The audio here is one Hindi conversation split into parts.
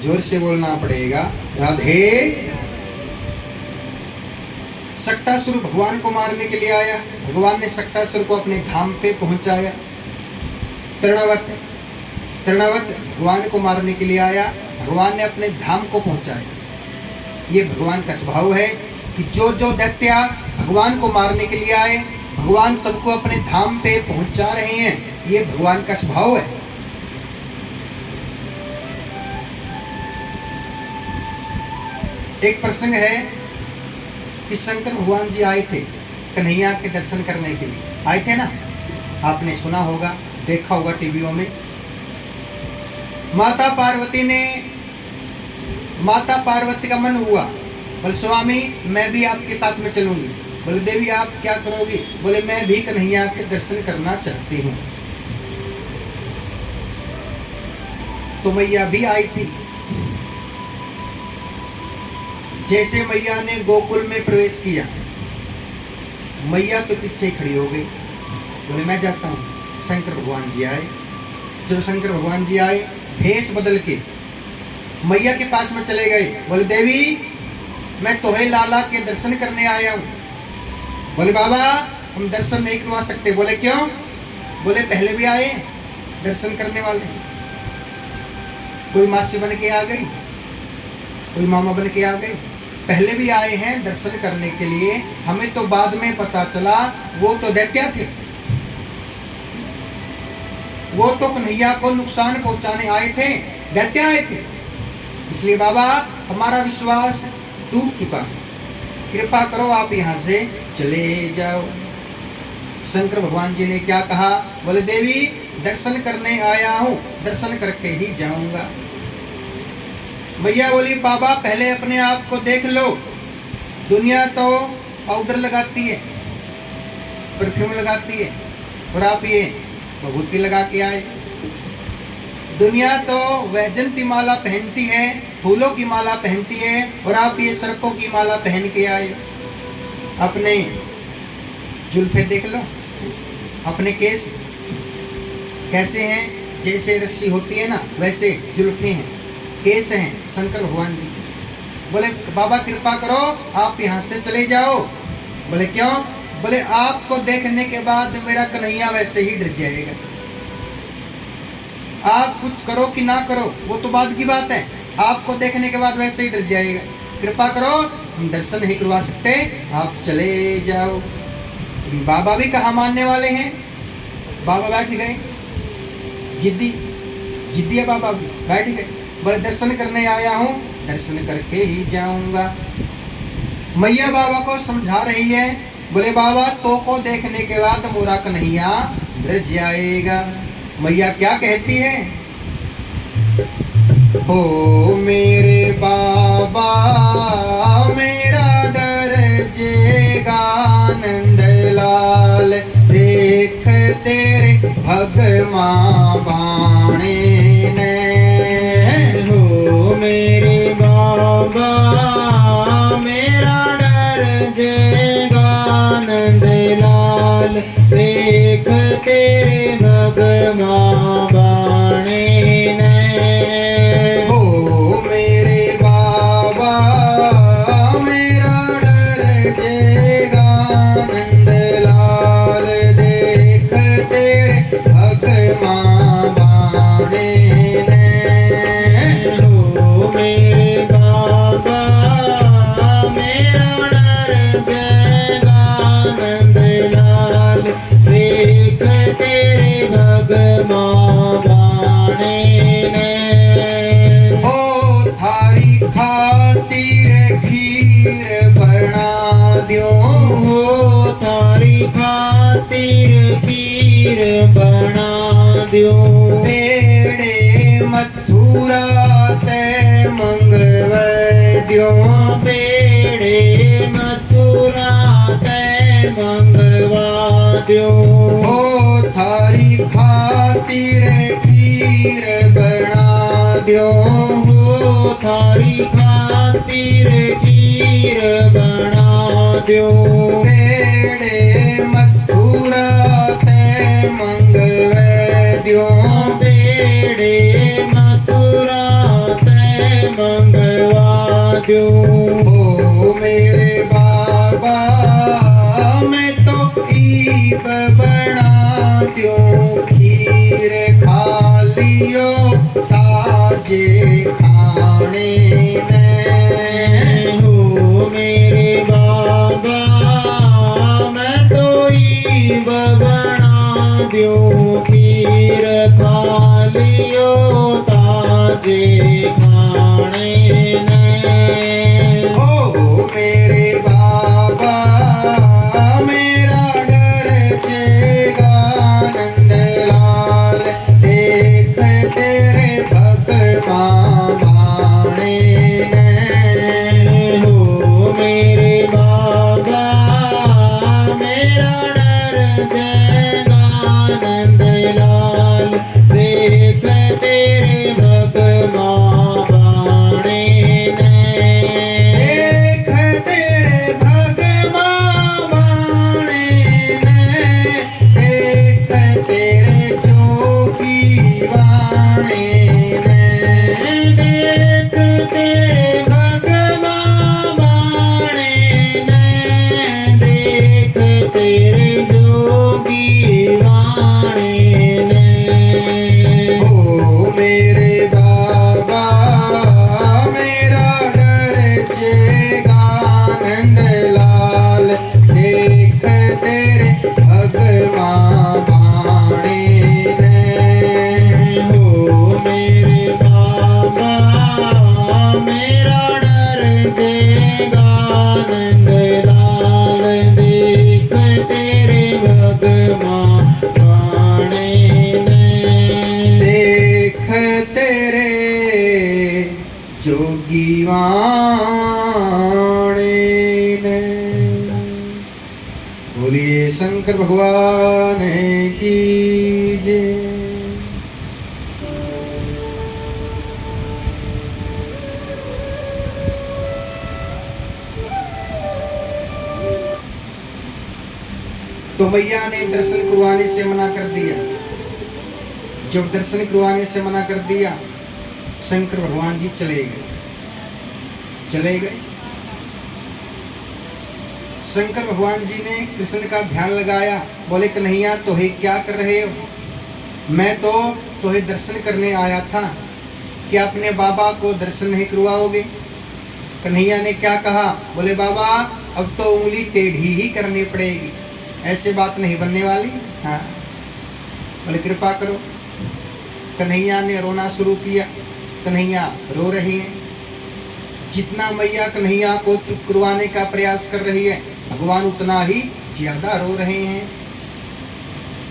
जोर से बोलना पड़ेगा, राधे। सक्टासुर भगवान को मारने के लिए आया, भगवान ने सक्टासुर को अपने धाम पे पहुंचाया। तृणावत भगवान को मारने के लिए आया, भगवान ने अपने धाम को पहुंचाया। ये भगवान का स्वभाव है कि जो जो दैत्य भगवान को मारने के लिए आए, भगवान सबको अपने धाम पे पहुंचा रहे हैं। ये भगवान का स्वभाव है। एक प्रसंग है कि शंकर भगवान जी आए थे कन्हैया के दर्शन करने के लिए, आए थे ना, आपने सुना होगा, देखा होगा टीवियों में। माता पार्वती का मन हुआ, बोले स्वामी मैं भी आपके साथ में चलूंगी। बोले देवी आप क्या करोगी? बोले मैं भी कन्हैया के दर्शन करना चाहती हूँ। तो मैया भी आई थी। जैसे मैया ने गोकुल में प्रवेश किया, मैया तो पीछे खड़ी हो गई, बोले मैं जाता हूँ। शंकर भगवान जी आए। जब शंकर भगवान जी आए, भेष बदल के मैया के पास में चले गए। बोले देवी मैं तोहे लाला के दर्शन करने आया हूँ। बोले बाबा हम दर्शन नहीं करवा सकते। बोले क्यों? बोले पहले भी आए दर्शन करने वाले, कोई मासी बन के आ गई, कोई मामा बन के आ गए, पहले भी आए हैं दर्शन करने के लिए। हमें तो बाद में पता चला वो तो दैत्य थे, वो तो कन्हैया को नुकसान पहुंचाने आए थे, दैत्य आए थे। इसलिए बाबा हमारा विश्वास टूट चुका, कृपा करो आप यहाँ से चले जाओ। शंकर भगवान जी ने क्या कहा? बोले देवी दर्शन करने आया हूँ, दर्शन करके ही जाऊंगा। मैया बोली बाबा पहले अपने आप को देख लो। दुनिया तो पाउडर लगाती है, परफ्यूम लगाती है, और आप ये विभूति लगा के आए। दुनिया तो वैजंती माला पहनती है, फूलों की माला पहनती है, और आप ये सर्पों की माला पहन के आए। अपने जुल्फे देख लो, अपने केस कैसे हैं, जैसे रस्सी होती है ना वैसे जुल्फे हैं, केस हैं शंकर भगवान जी के। बोले बाबा कृपा करो आप यहाँ से चले जाओ। बोले क्यों? बोले आपको देखने के बाद मेरा कन्हैया वैसे ही डर जाएगा। आप कुछ करो कि ना करो वो तो बाद की बात है, आपको देखने के बाद वैसे ही डर जाएगा। कृपा करो हम दर्शन नहीं करवा सकते, आप चले जाओ। बाबा भी कहाँ मानने वाले हैं, बाबा बैठ गए, जिद्दी है बाबा भी, बैठ गए। बोले दर्शन करने आया हूँ, दर्शन करके ही जाऊंगा। मैया बाबा को समझा रही है। बोले बाबा तो को देखने के बाद मोरा कन्हैया डर जाएगा। मैया क्या कहती है? हो मेरे बाबा मेरा डर जेगा, नंद लाल देख तेरे भगमा बाणे ने। हो मेरे बाबा मेरा डर जेगा, नंद लाल देख तेरे भगमा बाणे ने। हो मेरे बाबा मेरा डर जेगा, नंद लाल देख तेरे भगमा बाणे ने। हो मेरे बाबा मेरा डर जेगा, नंद लाल देख तेरे भगमा बाणे ने। ओ थारी खातिर खीर बना द्यो, हो थारी खातिर खीर बना द्यो। पेड़े मथुरा ते मंगवे द्यो, पेड़े मथुरा ते मंगवा द्यो। ओ थारी खातिर खीर बना द्यो, हो थारी खातिर खीर बना द्यो। पेड़े मथुरा ते मंगवे द्यो, पेड़े मथुरा ते द्यूं। ओ मेरे बाबा मैं तो ईब बना दूं, खीर खा लियो ताजे खाने ने। हो मेरे बाबा मैं तो ईब बना द्यूं, खीर खा लियो ताजे खाने ने। ओ मेरे बाबा मेरा डर जेगा नंदलाल, देख तेरे भगवान बाणे ने। हो मेरे बाबा मेरा डर जगा नंदलाल, देख तेरे भगवान बाणे ने। देख तेरे भगवान बाणे ने, देख तेरे जोगी बाणे ने। देख तेरे भगवान बाणे ने, देख तेरे जोगी बाणे ने। ओ मेरे बाबा मेरा डर जेगा नंदलाल, देख तेरे भगवान बाणे ने। हो मेरे बाबा मेरा डर जेगा नंदलाल, देख तेरे भगवान बाणे ने। देख तेरे जोगी वाणे ने। बोलिए शंकर भगवान की जय। तो मैया ने दर्शन करवाने से मना कर दिया। जब दर्शन करवाने से मना कर दिया, शंकर भगवान जी चले गए। शंकर भगवान जी ने कृष्ण का ध्यान लगाया, बोले कन्हैया तोहे क्या कर रहे हो? मैं तो तोहे दर्शन करने आया था, क्या अपने बाबा को दर्शन नहीं करवाओगे? कन्हैया ने क्या कहा? बोले बाबा अब तो उंगली टेढ़ी ही करनी पड़ेगी, ऐसे बात नहीं बनने वाली। हाँ, बोले कृपा करो। कन्हैया ने रोना शुरू किया। कन्हैया रो रही है। जितना मैया कन्हैया को चुप करवाने का प्रयास कर रही है, भगवान उतना ही ज्यादा रो रहे हैं।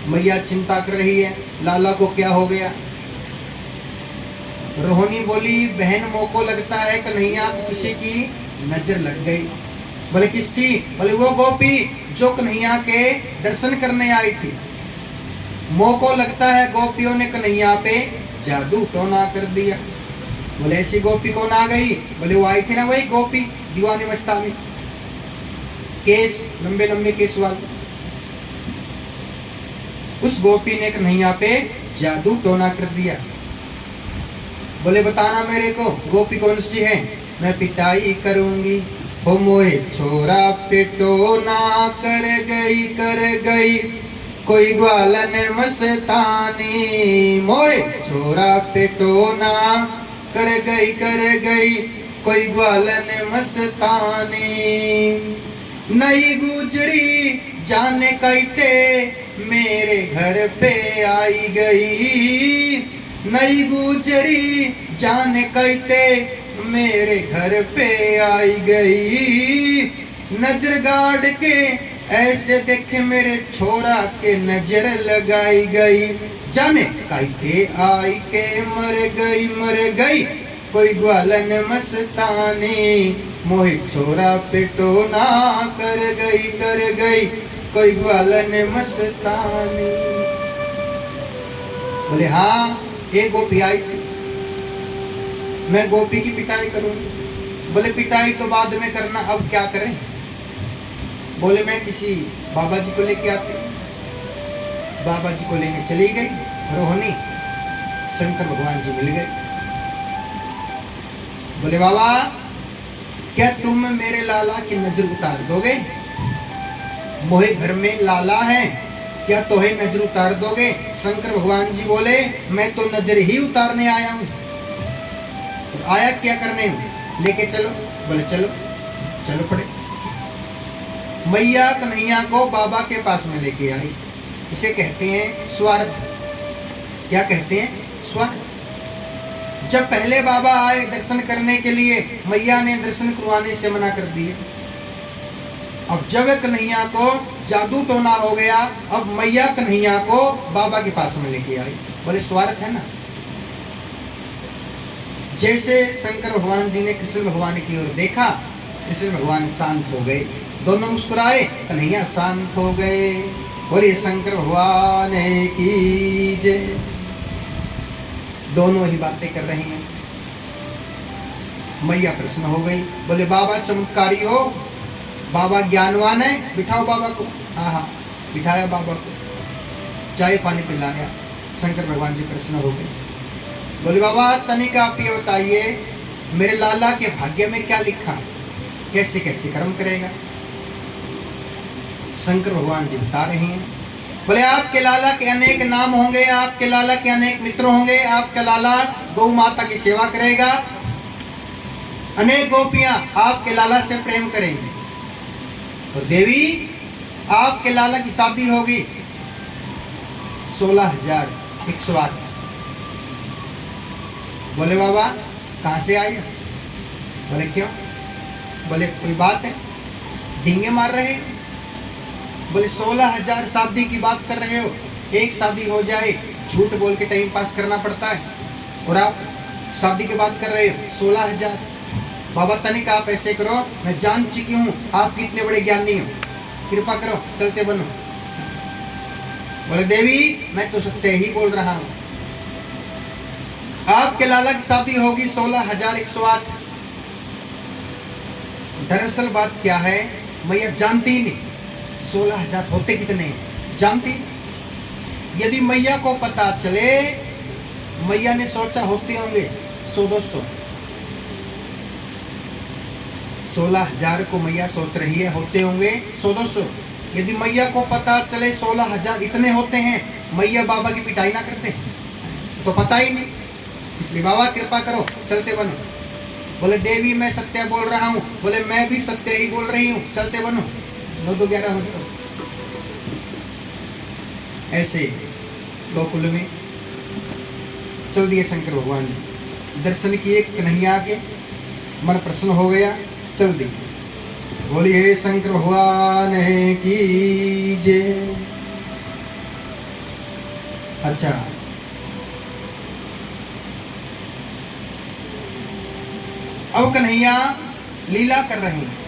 मैया चिंता कर रही है, लाला को क्या हो गया? रोहिणी बोली बहन मोको लगता है कन्हैया किसी की नजर लग गई। बोले किसकी? बोले वो गोपी जो कन्हैया के दर्शन करने आई थी। मोको लगता है गोपियों ने कन्हैया पे जादू टोना कर दिया। बोले ऐसी गोपी कौन आ गई? बोले वो आई थी ना वही गोपी दीवानी मस्तानी, केस लंबे लंबे केस वाली। उस गोपी ने कन्हैया पे जादू टोना कर दिया। बोले बताना मेरे को गोपी कौन सी है, मैं पिटाई करूंगी। हो मोए छोरा पिटोना कर गई कोई ग्वालन मस्तानी। मोए छोरा पिटोना कर गई कोई ग्वालन मस्तानी। नई गुजरी जाने कहते मेरे घर पे आई गई। नई गुजरी जाने कहते मेरे घर पे आई गई। नजर गाड़ के ऐसे देखे मेरे छोरा के नजर लगाई गई। जाने कहते आई के मर गई कोई ग्वालन मस्तानी। मोहि छोरा पिटोना कर गई कोई ग्वालन मस्तानी। बोले हाँ एक गोपी आई थी, मैं गोपी की पिटाई करूंगी। बोले पिटाई तो बाद में करना, अब क्या करें? बोले मैं किसी बाबा जी को लेके आती। बाबा जी को लेने चली गई रोहिणी। शंकर भगवान जी मिल गए। बोले बाबा क्या तुम मेरे लाला की नजर उतार दोगे? मोहे घर में लाला है, क्या तोहे नजर उतार दोगे? शंकर भगवान जी बोले, मैं तो नजर ही उतारने आया हूं। आया क्या करने? लेके चलो। बोले चलो। चलो पड़े। मैया कन्हैया को बाबा के पास में लेके आई। इसे कहते हैं स्वार्थ। क्या कहते हैं? स्वार्थ। जब पहले बाबा आए दर्शन करने के लिए, मैया ने दर्शन करवाने से मना कर दिया। अब जब कन्हैया को जादू टोना हो गया, अब मैया कन्हैया को बाबा के पास में लेके आई। बोले स्वार्थ है ना। जैसे शंकर भगवान जी ने कृष्ण भगवान की ओर देखा, कृष्ण भगवान शांत हो गए, दोनों मुस्कुराए, कन्हैया शांत हो गए। बोले शंकर भगवान की जय। दोनों ही बातें कर रहे हैं। मैया प्रश्न हो गई, बोले बाबा चमत्कारी हो, बाबा ज्ञानवान है, बिठाओ बाबा को। हाँ, बिठाया बाबा को, चाय पानी पिलाया। शंकर भगवान जी प्रश्न हो गए, बोले बाबा तनिक आप ये बताइए, मेरे लाला के भाग्य में क्या लिखा है, कैसे कैसे कर्म करेगा? शंकर भगवान जी बता रहे हैं। बोले आपके लाला के अनेक नाम होंगे, आपके लाला के अनेक मित्र होंगे, आपका लाला गौ माता की सेवा करेगा, अनेक गोपियां आपके लाला से प्रेम करेंगे, और देवी आपके लाला की शादी होगी 16,108। बोले बाबा कहां से आए? बोले क्यों? बोले कोई बात है, डींगे मार रहे हैं? बोले 16,000 शादी की बात कर रहे हो, एक शादी हो जाए झूठ बोल के टाइम पास करना पड़ता है, और आप शादी की बात कर रहे हो 16,000। बाबा तनिक आप ऐसे करो, मैं जान चुकी हूँ आप कितने बड़े ज्ञानी हो, कृपा करो चलते बनो। बोले देवी मैं तो सत्य ही बोल रहा हूँ, आपके लाला की शादी होगी 16,108। दरअसल बात क्या है, मैया जानती नहीं 16,000 होते कितने हैं, जानती। यदि मैया को पता चले, मैया ने सोचा होते होंगे 100-200। 16,000 को मैया सोच रही है होते होंगे 100-200। यदि मैया को पता चले 16,000 इतने होते हैं, मैया बाबा की पिटाई ना करते? तो पता ही नहीं, इसलिए बाबा कृपा करो चलते बनो। बोले देवी मैं सत्य बोल रहा हूँ। बोले मैं भी सत्य ही बोल रही हूँ, चलते बनो। 9-11 हो जाओ। ऐसे गोकुल में चल दिए शंकर भगवान जी, दर्शन किए कन्हैया के, मन प्रसन्न हो गया, चल दिए। बोलिए शंकर भगवान की जय। अच्छा, अब कन्हैया लीला कर रहे हैं।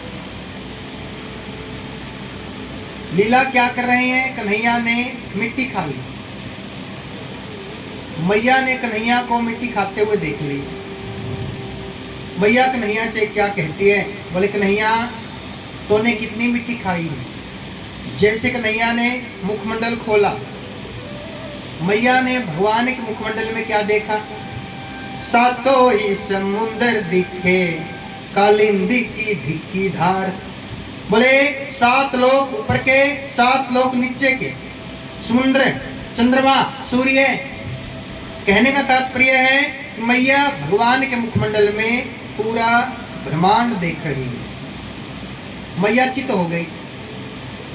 लीला क्या कर रहे हैं? कन्हैया ने मिट्टी खा ली। मैया ने कन्हैया को मिट्टी खाते हुए देख ली। मैया कन्हैया से क्या कहती है? बोले कन्हैया तूने कितनी मिट्टी खाई है? जैसे कन्हैया ने मुखमंडल खोला, मैया ने भगवान के मुखमंडल में क्या देखा? सातों ही समुंदर दिखे, कालिंदी की धिक्की धार। बोले 7 लोक ऊपर के, 7 लोक नीचे के, समुद्र, चंद्रमा, सूर्य। कहने का तात्पर्य है कि मैया भगवान के मुखमंडल में पूरा ब्रह्मांड देख रही है। मैया चित्त हो गई,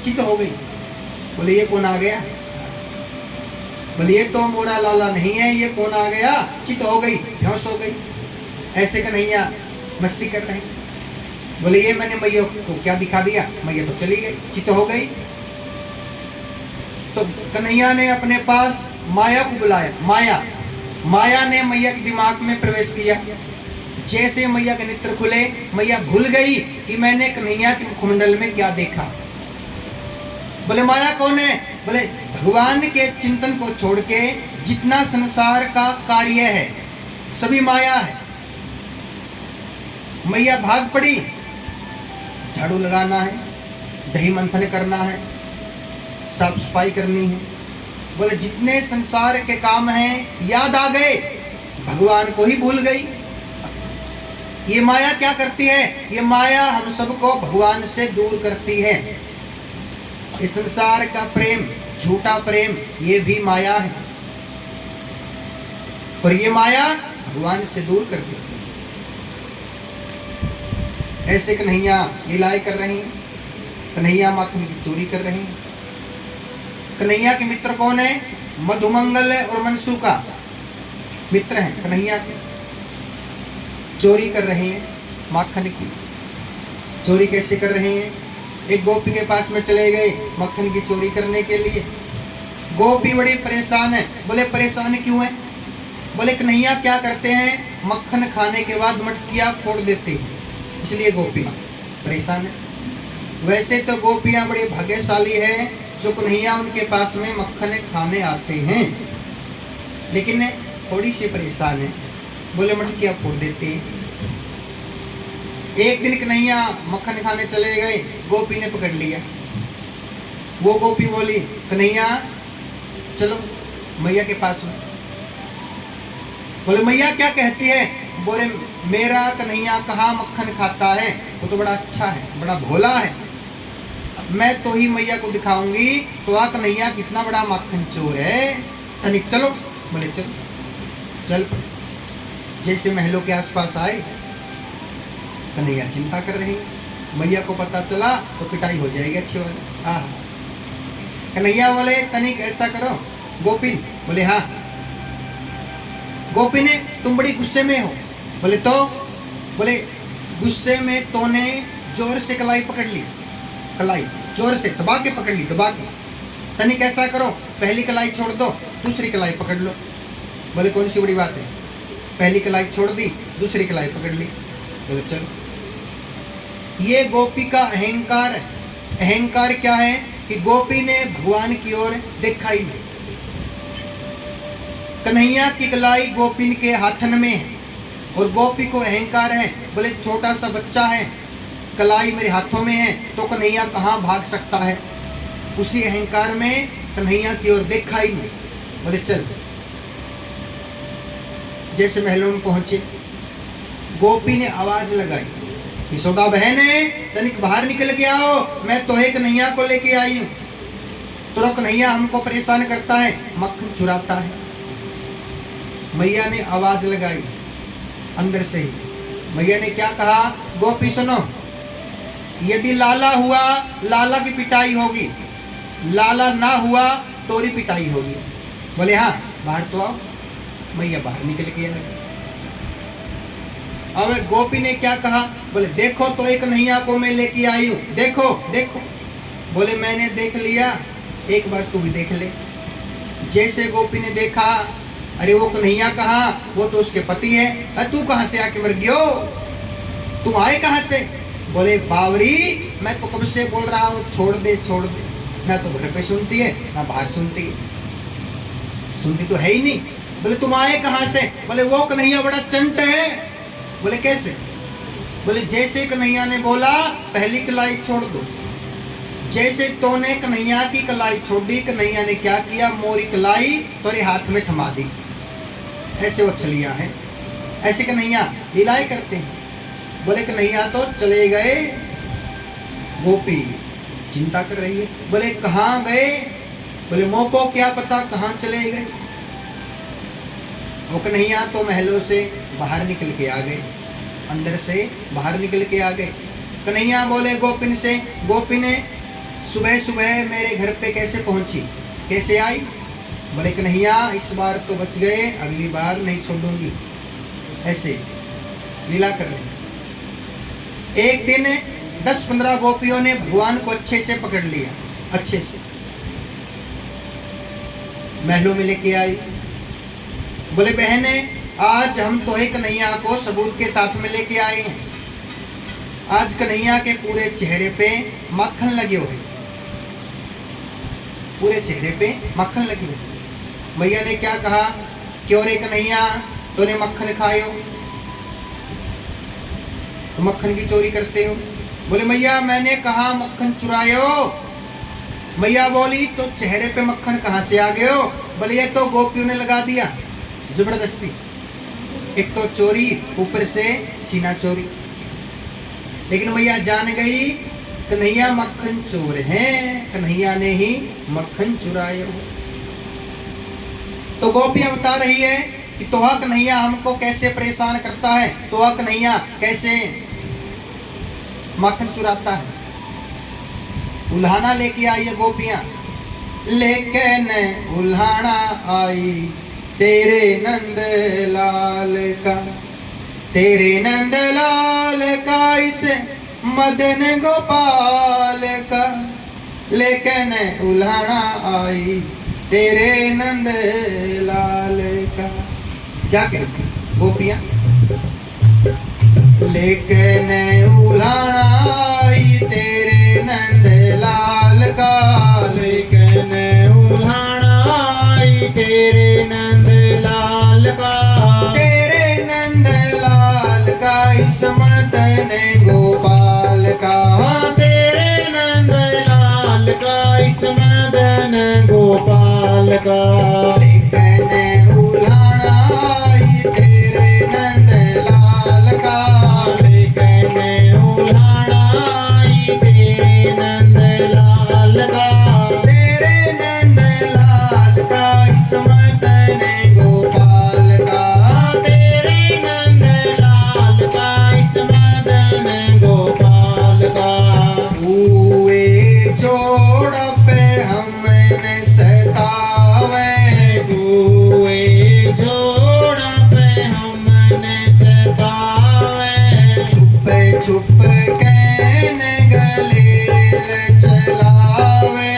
चित्त हो गई। बोले ये कौन आ गया? बोले ये तो मोरा लाला नहीं है, ये कौन आ गया? चित्त हो गई, बेहोश हो गई। ऐसे कन्हैया मस्ती कर रहे हैं। बोले ये मैंने मैया को क्या दिखा दिया? मैया तो चली गई, चित्त हो गई। तो कन्हैया ने अपने पास माया को बुलाया। माया ने मैया के दिमाग में प्रवेश किया। जैसे मैया के नेत्र खुले, मैया भूल गई कि मैंने कन्हैया के मुखमंडल में क्या देखा। बोले माया कौन है? बोले भगवान के चिंतन को छोड़ के जितना संसार का कार्य है सभी माया है। मैया भाग पड़ी, झाड़ू लगाना है, दही मंथन करना है, साफ सफाई करनी है। बोले जितने संसार के काम हैं याद आ गए, भगवान को ही भूल गई। ये माया क्या करती है? ये माया हम सबको भगवान से दूर करती है। इस संसार का प्रेम, झूठा प्रेम, ये भी माया है, और ये माया भगवान से दूर कर देती है। ऐसे कन्हैया लीलाएं कर रही हैं, कन्हैया माखन की चोरी कर रहे हैं। कन्हैया के मित्र कौन है? मधुमंगल और मनसुका मित्र हैं कन्हैया के। चोरी कर रहे हैं माखन की। चोरी कैसे कर रहे हैं? एक गोपी के पास में चले गए मक्खन की चोरी करने के लिए। गोपी बड़ी परेशान है। बोले परेशान क्यों है? बोले कन्हैया क्या करते हैं, मक्खन खाने के बाद मटकियाँ फोड़ देते हैं, इसलिए गोपी परेशान है। वैसे तो गोपियाँ बड़ी भाग्यशाली है जो कन्हैया उनके पास में मक्खन खाने आते हैं, लेकिन थोड़ी सी परेशान है। बोले मटकियाँ फोड़ देते हैं। एक दिन कन्हैया मक्खन खाने चले गए, गोपी ने पकड़ लिया। वो गोपी बोली कन्हैया चलो मैया के पास में। बोले मैया क्या कहती है? बोले मेरा कन्हैया कहाँ मक्खन खाता है, वो तो बड़ा अच्छा है, बड़ा भोला है, मैं तो ही मैया को दिखाऊंगी तो आ कन्हैया कितना बड़ा मक्खन चोर है, तनिक चलो। बोले चलो। चल जैसे महलों के आसपास आए, कन्हैया चिंता कर रहे हैं। मैया को पता चला तो पिटाई हो जाएगी अच्छी वाली। हाँ, कन्हैया बोले तनिक ऐसा करो गोपिन। बोले हाँ। गोपी ने तुम बड़ी गुस्से में हो। बोले तो? बोले गुस्से में तूने जोर से कलाई पकड़ ली, कलाई जोर से दबा के पकड़ ली, दबा के। तनिक ऐसा करो पहली कलाई छोड़ दो, दूसरी कलाई पकड़ लो। बोले कौन सी बड़ी बात है? पहली कलाई छोड़ दी, दूसरी कलाई पकड़ ली। बोले चलो। ये गोपी का अहंकार है। अहंकार क्या है कि गोपी ने भगवान की ओर देखा ही नहीं। कन्हैया की कलाई गोपिन के हाथन में है और गोपी को अहंकार है। बोले छोटा सा बच्चा है, कलाई मेरे हाथों में है तो कन्हैया कहाँ भाग सकता है। उसी अहंकार में कन्हैया की ओर देखा ही नहीं। बोले चल। जैसे महलों में पहुंचे, गोपी ने आवाज लगाई, यशोदा बहन है तनिक बाहर निकल के आओ, मैं तो एक कन्हैया को लेके आई हूँ। तो कन्हैया हमको परेशान करता है, मक्खन चुराता है। मैया ने आवाज लगाई अंदर से ही। मैया ने क्या कहा? गोपी सुनो, यदि लाला हुआ लाला की पिटाई होगी, लाला ना हुआ तोरी पिटाई होगी। बोले हाँ बाहर तो आओ। मैया बाहर निकल के आ गई। अब गोपी ने क्या कहा? बोले देखो तो एक कन्हैया को मैं लेके आई हूँ, देखो देखो। बोले मैंने देख लिया, एक बार तू भी देख ले। जैसे गोपी ने देखा, अरे वो कन्हैया कहाँ, वो तो उसके पति है। अरे तू कहाँ से आके मर गयो, तुम आए कहाँ से? बोले बावरी मैं तो कब से बोल रहा हूँ छोड़ दे छोड़ दे, ना तो घर पे सुनती है ना बाहर सुनती है, सुनती तो है ही नहीं। बोले तुम आए कहाँ से? बोले वो कन्हैया बड़ा चंट है। बोले कैसे? बोले जैसे कन्हैया ने बोला पहली कलाई छोड़ दो, जैसे तूने कन्हैया की कलाई छोड़ी, कन्हैया ने क्या किया? मोरी कलाई तेरे हाथ में थमा दी। ऐसे वो छलिया है, ऐसे कन्हैया लीलाएं करते हैं। बोले कन्हैया तो चले गए। गोपी चिंता कर रही है। बोले कहाँ गए? बोले मोह को क्या पता कहाँ चले गए। वो कन्हैया तो महलों से बाहर निकल के आ गए, अंदर से बाहर निकल के आ गए। कन्हैया बोले गोपिन से, गोपी ने सुबह सुबह मेरे घर पे कैसे पहुंची, कैसे आई? बोले कन्हैया इस बार तो बच गए, अगली बार नहीं छोड़ूंगी। ऐसे लीला कर रहे हैं। एक दिन 10-15 गोपियों ने भगवान को अच्छे से पकड़ लिया, अच्छे से महलों में लेके आई। बोले बहने आज हम तो ही कन्हैया को सबूत के साथ में लेके आए हैं। आज कन्हैया के पूरे चेहरे पे मक्खन लगे हुए, पूरे चेहरे पे मक्खन लगे हुए। मैया ने क्या कहा? क्यों रे कन्हैया तूने मक्खन खायो, तो मक्खन की चोरी करते हो? बोले मैया मैंने कहा मक्खन चुरायो। मैया बोली तो चेहरे पे मक्खन कहाँ से आ गए हो? बोले ये तो गोपियों ने लगा दिया जबरदस्ती। एक तो चोरी, ऊपर से सीना चोरी। लेकिन मैया जान गई कन्हैया मक्खन चोर है, कन्हैया ने ही मक्खन चुराया। तो गोपियां बता रही है कि तोहा कन्हैया हमको कैसे परेशान करता है, तोहा कन्हैया कैसे मक्खन चुराता है। उल्हाना लेके आई है गोपियां, लेकिन उल्हाना आई तेरे नंद लाल का, तेरे नंद लाल का, इस मदन गोपाल का, लेकिन उल्हाना आई तेरे नंद लाल का। क्या कहते गोपियां, लेकिन उल्हाना आई तेरे नंद लाल का, लेकिन उल्हाना आई तेरे नंद लाल का, तेरे नंद लाल का, इस मदन गोपाल का, तेरे नंद लाल का, इस मदन गोपाल का। लेकिन उल्हाना आई तेरे नंद लाल का, लेकिन उल्हाना आई तेरे नंद लाल का, तेरे नंद लाल का, इस मदन गोपाल का, तेरे नंद लाल का, इस मदन गोपाल का। हुए जोड़ पे हमने सतावे, हुए जोड़ पे हमने सतावे, छुप छुप कहने गलील चलावे,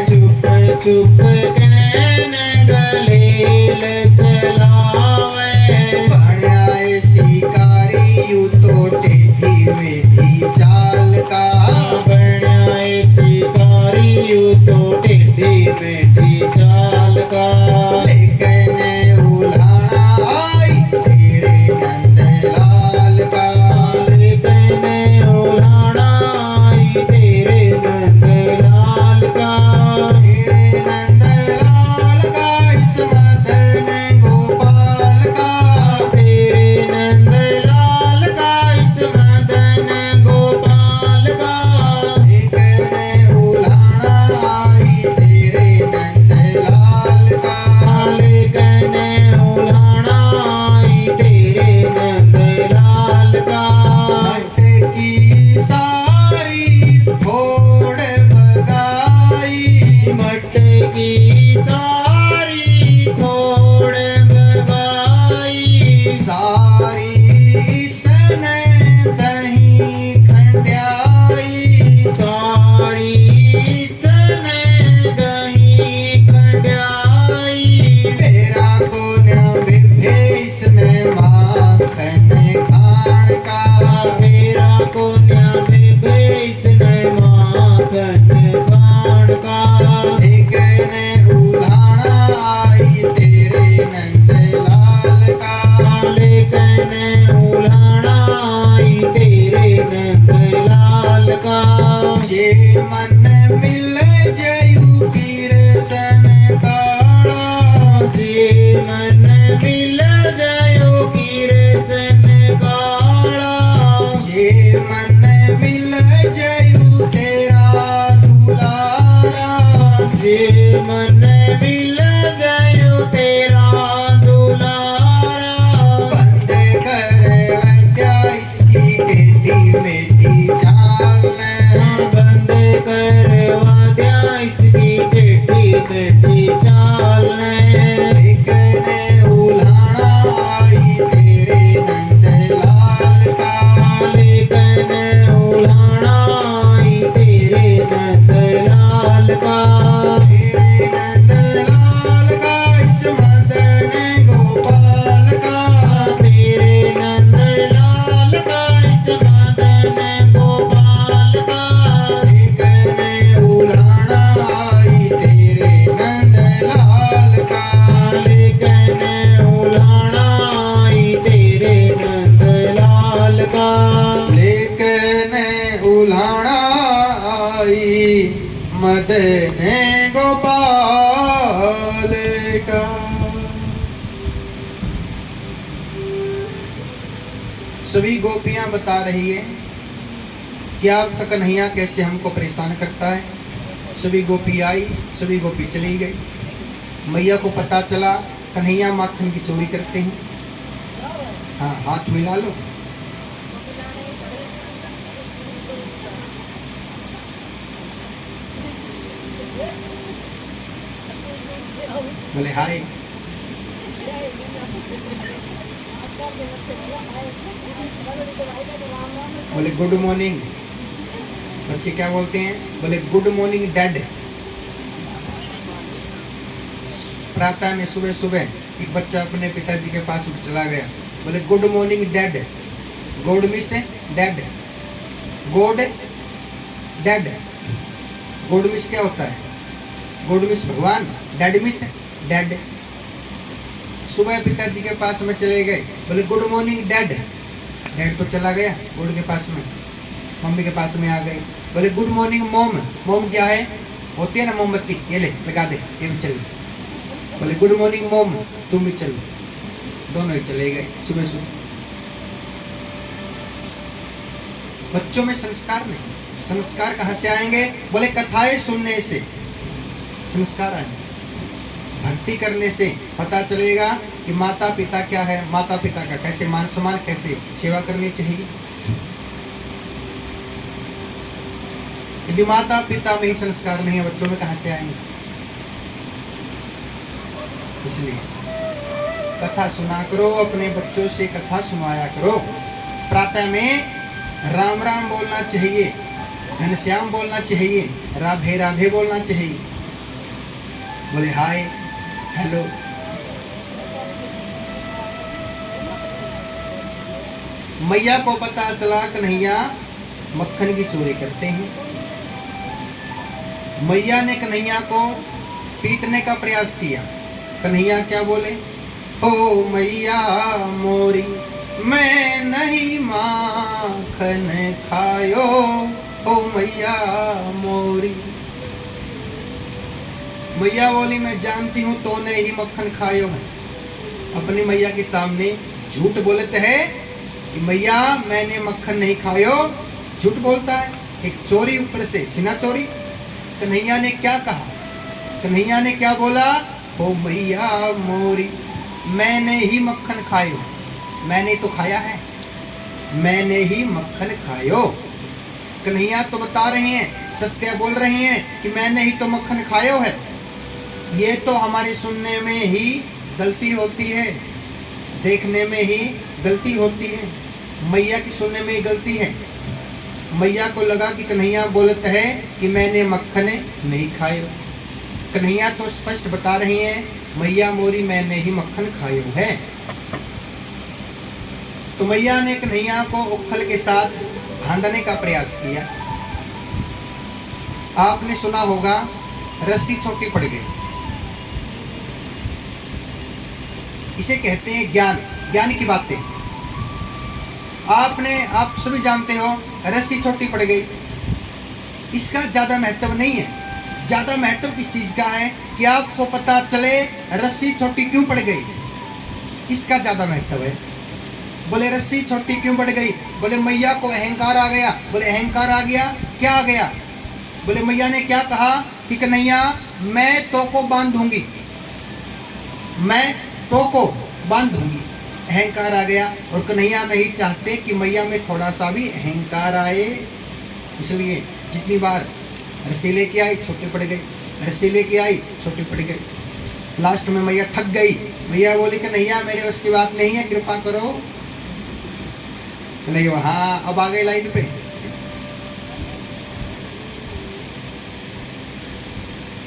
चुप चुप कहने गलील चलावे। बढ़िया शिकारी यू तो टेढ़ी मेढ़ी चाल का, बनाए शिकारी यू तो टेढ़ी मेढ़ी चाल का। लेकिन उल्हाना आई तेरे नंद लाल का, लेकिन उल्हाना आई तेरे नंद लाल का, तेरे नंद गोपियां बता रही है कि आप तो कन्हैया कैसे हमको परेशान करता है। सभी गोपी आई, सभी गोपी चली गई। मैया को पता चला कन्हैया माखन की चोरी करते हैं। हाँ, हाथ मिला लो। बोले हाय। बोले गुड मॉर्निंग। बच्चे क्या बोलते हैं? बोले गुड मॉर्निंग डैड। प्रातः में सुबह सुबह एक बच्चा अपने पिताजी के पास चला गया। बोले good morning dad. God miss dad. God dad. God miss क्या होता है? गॉड मिस भगवान, डैड मिस डैड। सुबह पिताजी के पास में चले गए। बोले गुड मॉर्निंग डैड। डैड तो चला गया गॉड के पास में, मम्मी के पास में आ गए। बोले गुड मॉर्निंग मॉम। मॉम क्या है? होती है ना मोमबत्ती, ये ले लगा दे, ये भी चल। बोले गुड मॉर्निंग मॉम, तुम भी चलो। दोनों ही चले गए सुबह सुबह। बच्चों में संस्कार नहीं। संस्कार कहाँ से आएंगे? बोले कथाएं सुनने से संस्कार आएंगे। भक्ति करने से पता चलेगा कि माता पिता क्या है, माता पिता का कैसे मान सम्मान, कैसे सेवा करनी चाहिए। यदि माता पिता में ही संस्कार नहीं है, बच्चों में कहाँ से आएंगे? इसलिए कथा सुना करो, अपने बच्चों से कथा सुनाया करो। प्रातः में राम राम बोलना चाहिए, घनश्याम बोलना चाहिए, राधे राधे बोलना चाहिए। बोले हाय हेलो। मैया को पता चला कन्हैया मक्खन की चोरी करते हैं। मैया ने कन्हैया को पीटने का प्रयास किया। कन्हैया क्या बोले? ओ मैया मोरी, मैं नहीं माखन खायो, ओ मैया मोरी। मैया बोली मैं जानती हूँ तूने ही मक्खन खायो है। अपनी मैया के सामने झूठ बोलते हैं कि मैया मैंने मक्खन नहीं खायो। झूठ बोलता है, एक चोरी ऊपर से सीना चोरी। कन्हैया ने क्या कहा? कन्हैया ने क्या बोला? ओ मैया मोरी, मैंने ही मक्खन खायो। मैंने तो खाया है, मैंने ही मक्खन खायो। कन्हैया तो बता रहे हैं, सत्य बोल रहे हैं कि मैंने ही तो मक्खन खायो है। ये तो हमारे सुनने में ही गलती होती है, देखने में ही गलती होती है। मैया की सुनने में ही गलती है। मैया को लगा कि कन्हैया बोलता है कि मैंने मक्खन नहीं खायो। कन्हैया तो स्पष्ट बता रही हैं, मैया मोरी मैंने ही मक्खन खायो है। तो मैया ने कन्हैया को उखल के साथ बांधने का प्रयास किया। आपने सुना होगा रस्सी छोटी पड़ गई। इसे कहते हैं ज्ञान, ज्ञान की बातें। आप सभी जानते हो रस्सी छोटी पड़ गई, इसका ज्यादा महत्व नहीं है। ज्यादा महत्व किस चीज का है कि आपको पता चले रस्सी छोटी क्यों पड़ गई, इसका ज्यादा महत्व है। बोले रस्सी छोटी क्यों पड़ गई? बोले मैया को अहंकार आ गया। बोले अहंकार आ गया, क्या आ गया? बोले मैया ने क्या कहा कि कन्हैया मैं तो को बांध दूंगी, मैं तो को बांध दूंगी। अहंकार आ गया और कन्हैया नहीं चाहते कि मैया में थोड़ा सा भी अहंकार आए। इसलिए जितनी बार रस्सी लेके आई छोटी पड़ गई, रस्सी लेके आई छोटी पड़ गई। लास्ट में मैया थक गई। मैया बोली कन्हैया मेरे बस की बात नहीं है, कृपा करो। नहीं, हाँ अब आ गए लाइन पे।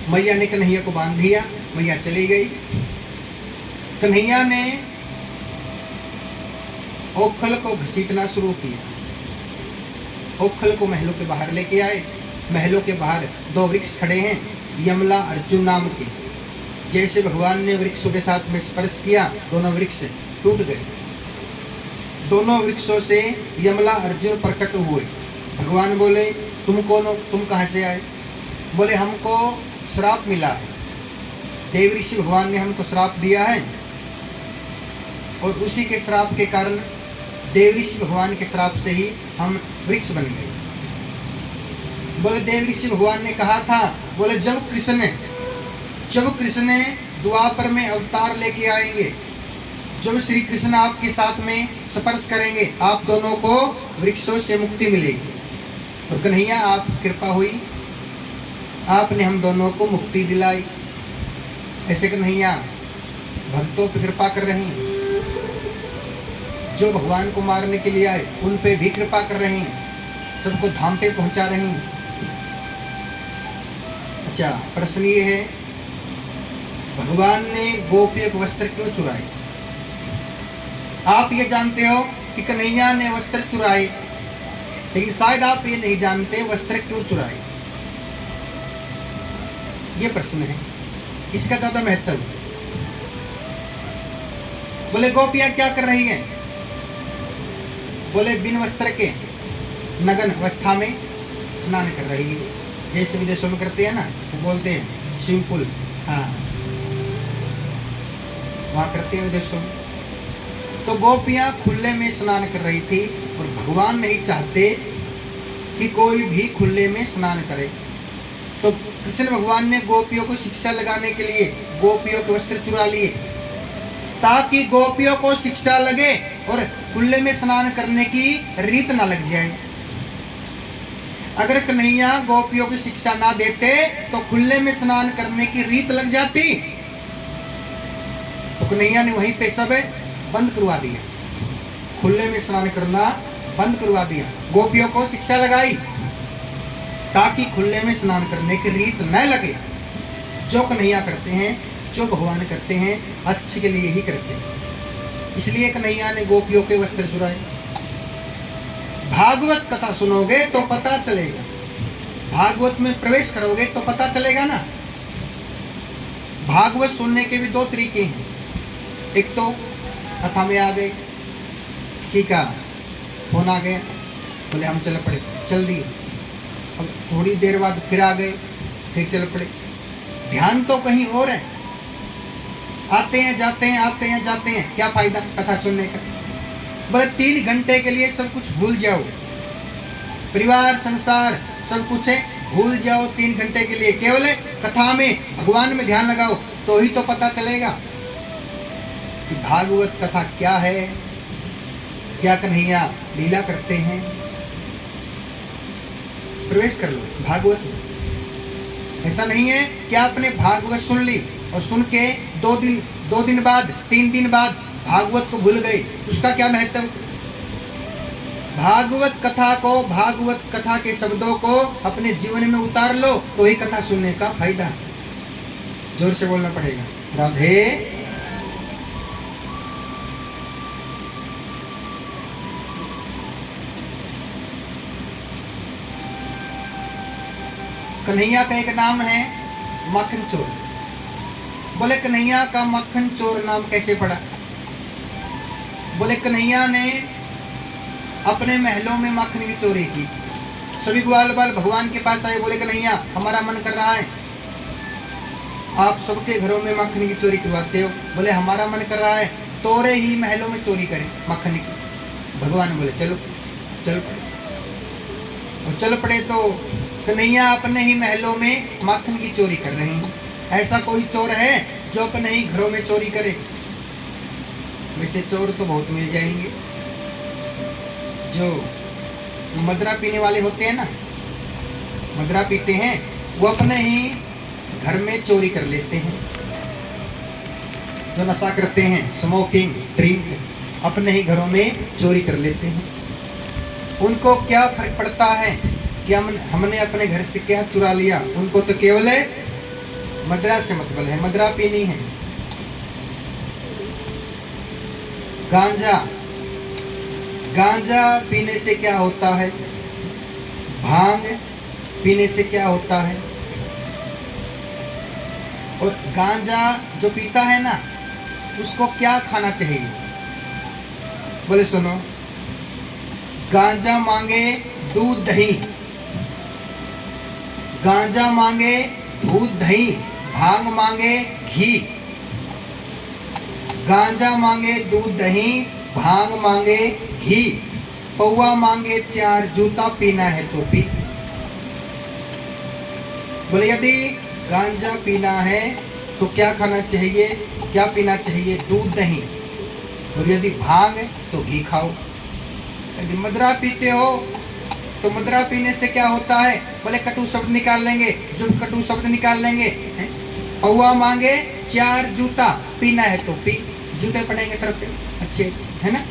मैया ने कन्हैया को बांध दिया, मैया चली गई। कन्हैया ने ओखल को घसीटना शुरू किया। ओखल को महलों के बाहर लेके आए। महलों के बाहर दो वृक्ष खड़े हैं, यमला अर्जुन नाम के। जैसे भगवान ने वृक्षों के साथ में स्पर्श किया, दोनों वृक्ष टूट गए। दोनों वृक्षों से यमला अर्जुन प्रकट हुए। भगवान बोले तुम कौन हो, तुम कहाँ से आए? बोले हमको श्राप मिला है, देव ऋषि भगवान ने हमको श्राप दिया है और उसी के श्राप के कारण देव ऋषि भगवान के श्राप से ही हम वृक्ष बन गए। बोले देव ऋषि भगवान ने कहा था, बोले जब कृष्ण द्वापर में अवतार लेके आएंगे, जब श्री कृष्ण आपके साथ में स्पर्श करेंगे, आप दोनों को वृक्षों से मुक्ति मिलेगी। और कन्हैया आप कृपा हुई, आपने हम दोनों को मुक्ति दिलाई। ऐसे कन्हैया भक्तों पर कृपा कर रहे हैं, जो भगवान को मारने के लिए आए उन पे भी कृपा कर रहे हैं, सबको धाम पे पहुंचा रहे हैं। अच्छा, प्रश्न ये है, भगवान ने गोपियों के वस्त्र क्यों चुराए? आप ये जानते हो कि कन्हैया ने वस्त्र चुराए, लेकिन शायद आप ये नहीं जानते वस्त्र क्यों चुराए। ये प्रश्न है, इसका ज्यादा महत्व है। बोले गोपियां क्या कर रही हैं? बोले बिन वस्त्र के नग्न अवस्था में स्नान कर रही है, जैसे विदेशों में करते हैं ना, वो बोलते हैं स्विमिंग पूल, हाँ वहां करते हैं विदेशों में। तो गोपियां खुले में स्नान कर रही थी, और भगवान नहीं चाहते कि कोई भी खुले में स्नान करे। तो कृष्ण भगवान ने गोपियों को शिक्षा लगाने के लिए गोपियों के वस्त्र चुरा लिए, ताकि गोपियों को शिक्षा लगे और खुले में स्नान करने की रीत ना लग जाए। अगर कन्हैया गोपियों की शिक्षा ना देते तो खुले में स्नान करने की रीत लग जाती। तो कन्हैया ने वहीं पे सब बंद करवा दिया, खुले में स्नान करना बंद करवा दिया। गोपियों को शिक्षा लगाई ताकि खुले में स्नान करने की रीत न लगे। जो कन्हैया करते हैं, जो भगवान करते हैं, अच्छे के लिए ही करते हैं। इसलिए कन्हैया ने गोपियों के वस्त्र चुराए। भागवत कथा सुनोगे तो पता चलेगा, भागवत में प्रवेश करोगे तो पता चलेगा ना। भागवत सुनने के भी दो तरीके हैं। एक तो कथा में आ गए, किसी का फोन आ गया, बोले हम चल पड़े, चल दिए। अब थोड़ी देर बाद फिर आ गए, फिर चल पड़े। ध्यान तो कहीं और है, आते हैं जाते हैं, आते हैं जाते हैं, क्या फायदा कथा सुनने का। बोले 3 घंटे के लिए सब कुछ भूल जाओ, परिवार संसार सब कुछ है, भूल जाओ 3 घंटे के लिए, केवल कथा में भगवान में ध्यान लगाओ, तो ही तो पता चलेगा कि भागवत कथा क्या है, क्या कन्हैया लीला करते हैं। प्रवेश कर लो भागवत। ऐसा नहीं है कि आपने भागवत सुन ली और सुन के 2 दिन बाद 3 दिन बाद भागवत को भूल गए, उसका क्या महत्व। भागवत कथा को, भागवत कथा के शब्दों को अपने जीवन में उतार लो, तो ही कथा सुनने का फायदा। जोर से बोलना पड़ेगा, राधे। कन्हैया का एक नाम है मक्खन चोर। बोले कन्हैया का मक्खन चोर नाम कैसे पड़ा? बोले कन्हैया ने अपने महलों में मक्खन की चोरी की। सभी ग्वाल बाल भगवान के पास आए, बोले कन्हैया हमारा मन कर रहा है, आप सबके घरों में मक्खन की चोरी करवाते हो। बोले हमारा मन कर रहा है तोरे ही महलों में चोरी करें मक्खन की। भगवान बोले चलो, चल पड़े। और चल पड़े तो कन्हैया अपने ही महलों में मक्खन की चोरी कर रहे हैं। ऐसा कोई चोर है जो अपने ही घरों में चोरी करे? वैसे चोर तो बहुत मिल जाएंगे। जो मदरा पीने वाले होते हैं ना, मदरा पीते हैं, वो अपने ही घर में चोरी कर लेते हैं। जो नशा करते हैं, स्मोकिंग ड्रिंक, अपने ही घरों में चोरी कर लेते हैं। उनको क्या फर्क पड़ता है कि हमने अपने घर से क्या चुरा लिया। उनको तो केवल मदरा से मतलब है, मदरा पीनी है। गांजा, गांजा पीने से क्या होता है, भांग पीने से क्या होता है। और गांजा जो पीता है ना, उसको क्या खाना चाहिए? बोले सुनो, गांजा मांगे दूध दही, गांजा मांगे दूध दही, भांग मांगे घी। गांजा मांगे दूध दही, भांग मांगे घी, पौवा मांगे 4 जूता, पीना है तो पी। बोले यदि गांजा पीना है तो क्या खाना चाहिए, क्या पीना चाहिए? दूध दही। और यदि भांग है तो घी खाओ। यदि मदरा पीते हो तो मदरा पीने से क्या होता है? बोले कटु शब्द निकाल लेंगे, जो कटु शब्द निकाल लेंगे। पौवा मांगे 4 जूता, पीना है तो पी। जूते पड़ेंगे सर पे अच्छे अच्छे, है ना?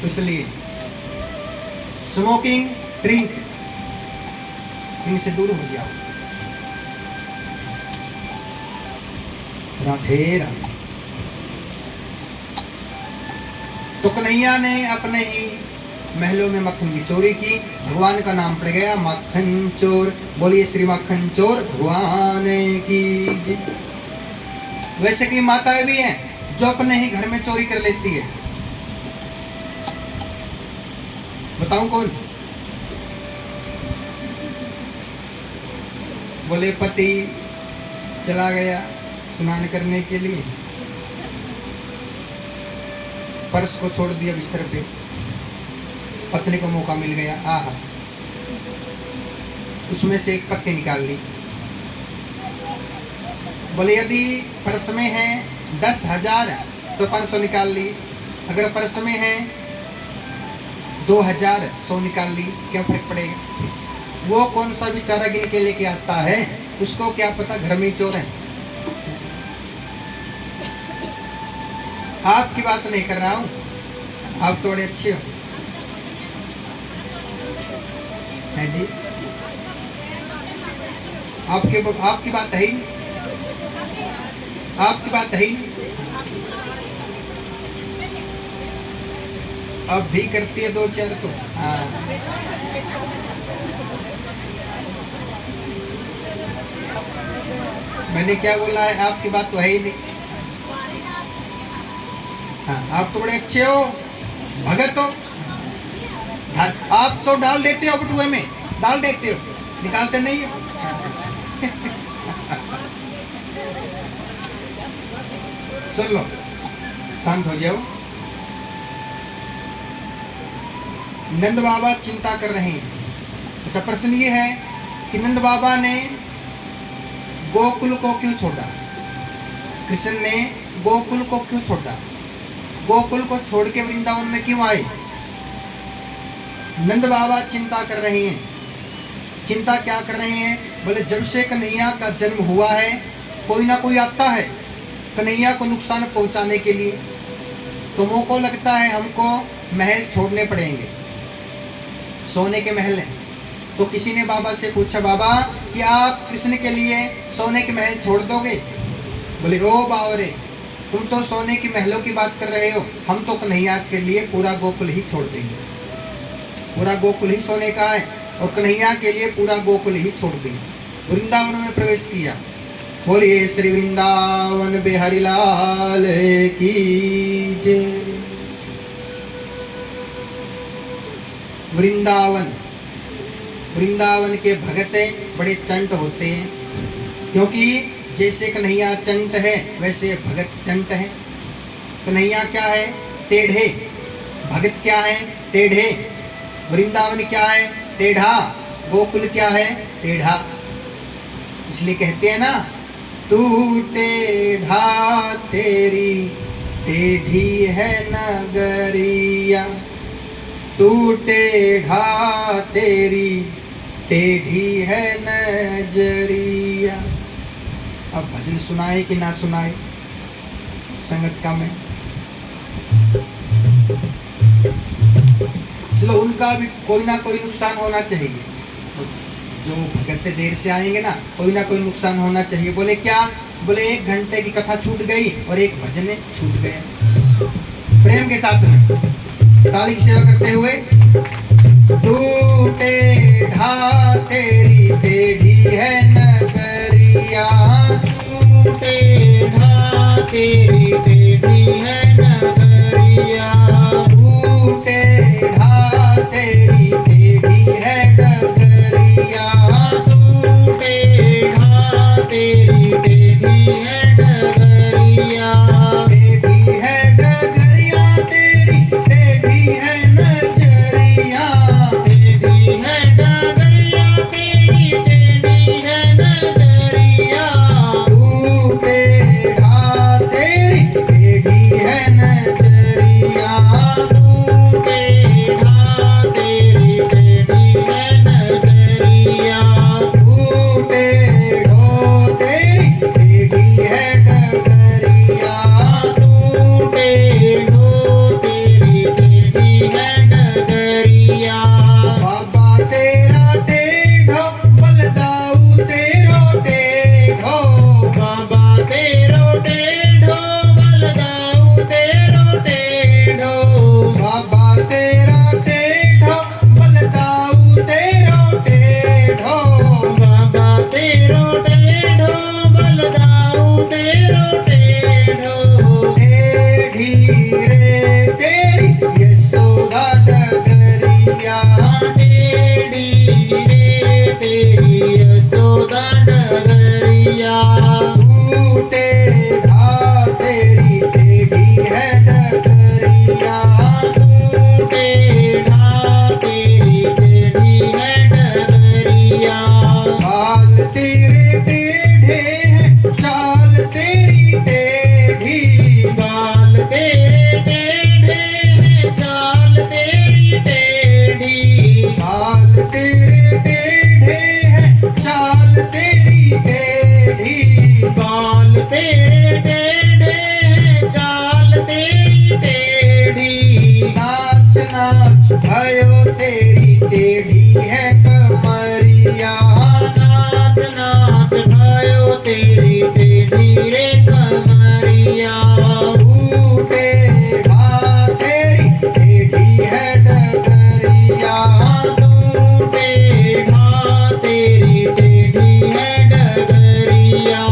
इसलिए स्मोकिंग ड्रिंक इनसे दूर हो जाओ। राधे राधे। तो कन्हैया ने अपने ही महलों में मक्खन की चोरी की, भगवान का नाम पड़ गया मक्खन चोर। बोलिए श्री मक्खन चोर भगवान की जय। वैसे की माताएं भी हैं जो अपने ही घर में चोरी कर लेती है। बताऊं कौन? बोले पति चला गया स्नान करने के लिए, पर्स को छोड़ दिया बिस्तर पे, पत्नी को मौका मिल गया, आहा, उसमें से एक पत्ती निकाल ली। बोले यदि पर्स में है 10,000 तो 500 निकाल ली, अगर पर्स में है 2,000 100 निकाल ली, क्या फर्क पड़ेगा? वो कौन सा बेचारा गिन के लेके आता है, उसको क्या पता घर में चोर है। आपकी बात नहीं कर रहा हूं, आप तो बड़े अच्छे हो, है जी। आपकी बात है ही, आपकी बात है ही। अब भी करती है 2-4 तो। हाँ, मैंने क्या बोला है? आपकी बात तो है ही नहीं। हाँ, आप तो बड़े अच्छे हो, भगत हो। आप तो डाल देते हो बटुए में, डाल देते हो, निकालते नहीं हो। सुन लो, शांत हो जाओ। नंद बाबा चिंता कर रहे हैं। अच्छा, प्रश्न ये है कि नंद बाबा ने गोकुल को क्यों छोड़ा? कृष्ण ने गोकुल को क्यों छोड़ा? गोकुल को छोड़ के वृंदावन में क्यों आए? नंद बाबा चिंता कर रहे हैं। चिंता क्या कर रहे हैं? बोले जब से कन्हैया का जन्म हुआ है कोई ना कोई आता है कन्हैया को नुकसान पहुंचाने के लिए, तो मोको लगता है हमको महल छोड़ने पड़ेंगे, सोने के महल हैं। तो किसी ने बाबा से पूछा, बाबा कि आप कृष्ण के लिए सोने के महल छोड़ दोगे? बोले ओ बावरे, तुम तो सोने की महलों की बात कर रहे हो, हम तो कन्हैया के लिए पूरा गोकुल ही छोड़ देंगे। पूरा गोकुल ही सोने का है और कन्हैया के लिए पूरा गोकुल ही छोड़ देंगे। वृंदावन में प्रवेश किया। बोलिए श्री वृंदावन बिहारी लाल की जय। वृंदावन, वृंदावन के भगत बड़े चंट होते हैं, क्योंकि जैसे कन्हैया चंट है वैसे भगत चंट है। कन्हैया क्या है? टेढ़े। भगत क्या है? टेढ़े। वृंदावन क्या है? टेढ़ा। गोकुल क्या है? टेढ़ा। इसलिए कहते हैं ना, तू टेढ़ा तेरी टेढ़ी है नगरिया, तू टेढ़ा तेरी टेढ़ी है नजरिया। अब भजन सुनाए कि ना सुनाए? संगत का मैं, चलो उनका भी कोई ना कोई नुकसान होना चाहिए। जो भगत देर से आएंगे ना, कोई ना कोई नुकसान होना चाहिए। बोले क्या? बोले 1 घंटे की कथा छूट गई और एक भजन छूट गया। प्रेम के साथ में ताली की सेवा करते हुए, तू टेढ़ा तेरी टेढ़ी है नगरिया, तू टेढ़ा तेरी टेढ़ी है नगरिया, तू टेढ़ा तेरी टेढ़ी है नगरिया, तू टेढ़ा तेरी टेढ़ी है नगरिया, टेढ़ी है नगरिया तेरी टेढ़ी भयो तेरी टेढ़ी है कमरिया। नाच नाच भयो तेरी टेढ़ी रे कमरिया। तू टेढ़ा तेरी टेढ़ी है डगरिया। तू टेढ़ा तेरी टेढ़ी है डगरिया।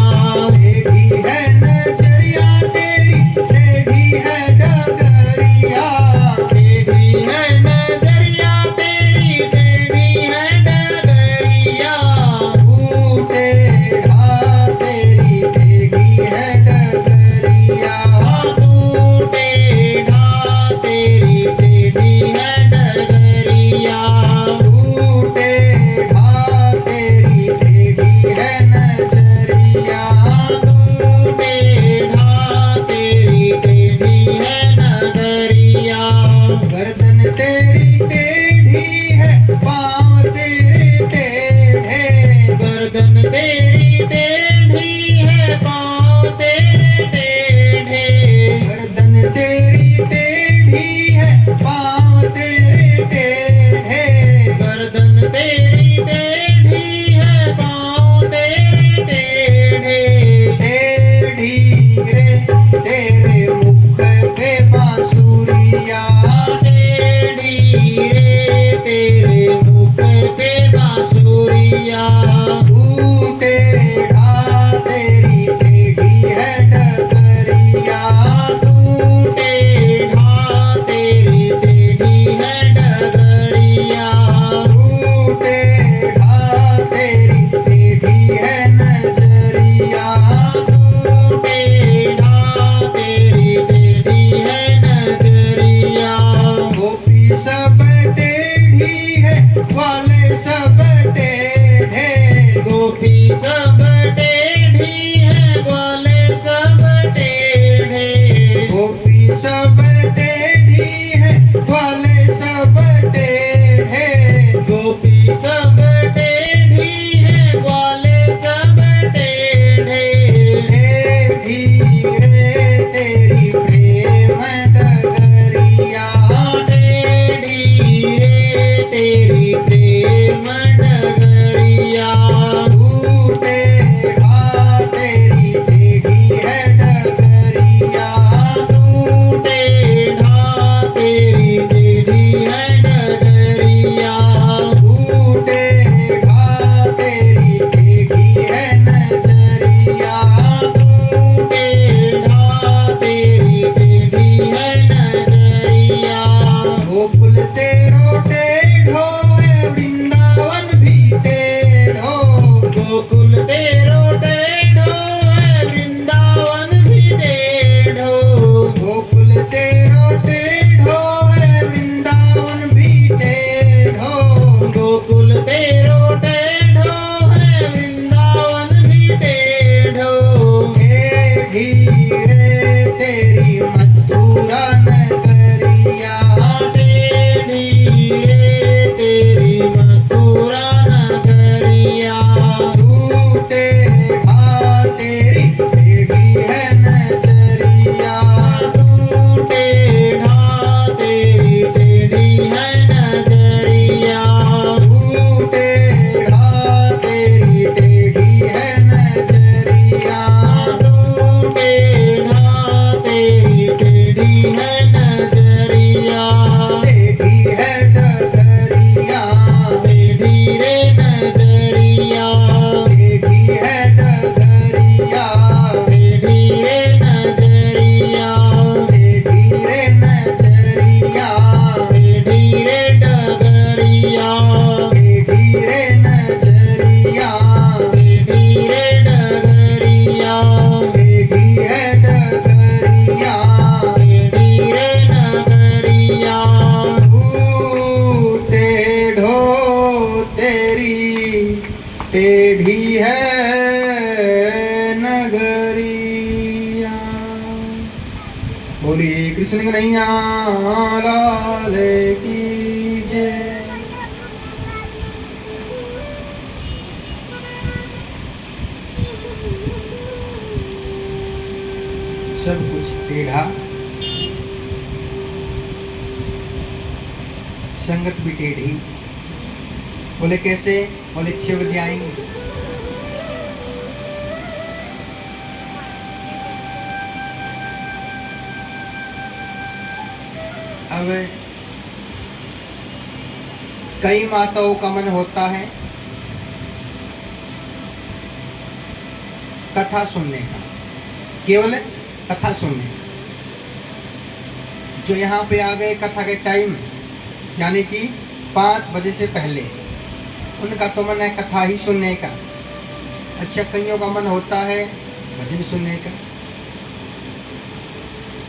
टेढ़ी है नजरिया तेरी टेढ़ी है डगरिया। टेढ़ी है नजरिया तेरी टेढ़ी है डगरिया। तू टेढ़ा तेरी टेढ़ी है डगरिया। तू टेढ़ा तेरी टेढ़ी है डगरिया। तू टेढ़ा तेरी टेढ़ी है नजरिया। तू टेढ़ा तेरी टेढ़ी है नगरिया। गर्दन तेरी टेढ़ी है पाँव तेरे टेढ़े। गर्दन तेरी टेढ़ी है पाँव तेरे टेढ़े। गर्दन तेरी टेढ़ी है पाँव तेरे टेढ़े। गर्दन तेरी टेढ़ी है पाँव तेरे टेढ़े। टेढ़ी रे तेरे मुख पे बांसुरिया। टेढ़ी रे तेरे मुख पे बांसुरिया। तू टेढ़ा तेरी टेढ़ी है डगरिया। तू टेढ़ा तेरी टेढ़ी है डगरिया। तू टेढ़ा तेरी टेढ़ी है नजरिया। तू टेढ़ा तेरी टेढ़ी है नगरिया। गोपी सब टेढ़ी है वाले सब टेढ़े। गोपी सब टेढ़ी है ग्वाले सब टेढ़े। गोपी सब टेढ़ी है वाले सब टेढ़े। गोपी सब टेढ़ी है ग्वाले सब टेढ़े। टेढ़ी रे तेरी प्रेम डगरिया। टेढ़ी रे तेरी प्रेम डगरिया। तू टेढ़ा तेरी टेढ़ी है डगरिया। तू टेढ़ा तेरी टेढ़ी है डगरिया। तू टेढ़ा तेरी टेढ़ी है नजरिया। तू टेढ़ा तेरी टेढ़ी है नजरिया। गोकुल तेरो टेढ़ो है वृंदावन भी टेढ़ो। गोकुल तेरो टेढ़ो है वृंदावन भी टेढ़ो। गोकुल तेरो टेढ़ो है वृंदावन भी टेढ़ो। गोकुल तेरो टेढ़ो है वृंदावन भी टेढ़ो। टेढ़ी रे तेरी मथुरा नगरिया। टेढ़ी रे तेरी मथुरा नगरिया। तू टेढ़ा तेरी टेढ़ी है नजरिया। तू टेढ़ा तेरी टेढ़ी है नजरिया। तू टेढ़ा तेरी टेढ़ी है नजरिया। तू टेढ़ा तेरी टेढ़ी है नजरिया। टेढ़ी है डगरिया। टेढ़ी रे नजरिया। टेढ़ी है डगरिया। टेढ़ी रे नजरिया। टेढ़ी रे नजरिया। टेढ़ी रे डगरिया। टेढ़ी रे नजरिया। टेढ़ी रे डगरिया। टेढ़ी है डगरिया। टेढ़ी रे नगरिया। तू टेढ़ो तेरी टेढ़ी है नगरिया। बोलिए कृष्ण कन्हैया लाल की जय। सब कुछ टेढ़ा, संगत भी टेढ़ी। बोले कैसे? बोले 6 बजे आएंगे। अब कई माताओं का मन होता है कथा सुनने का, केवल कथा सुनने का। जो यहाँ पे आ गए कथा के टाइम यानी कि 5 बजे से पहले, उनका तो मन है कथा ही सुनने का। अच्छा, कईयों का मन होता है भजन सुनने का,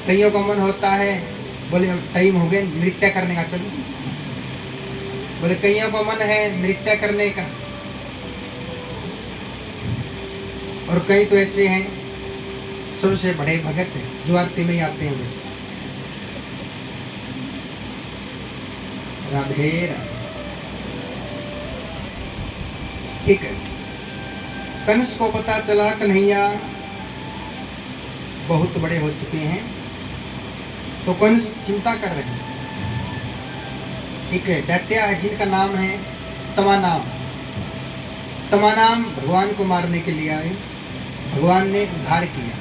कईयों का मन होता है बोले अब टाइम हो गया नृत्य करने का, चलो। बोले कईयों का मन है नृत्य करने का। और कई तो ऐसे हैं सबसे बड़े भगत हैं जो आरती में ही आते हैं बस। राधे राधे। ठीक है, कंस को पता चला कन्हैया बहुत बड़े हो चुके हैं, तो कंस चिंता कर रहे हैं। एक दैत्य है जिनका नाम है तमानाम। तमानाम भगवान को मारने के लिए आए, भगवान ने उद्धार किया।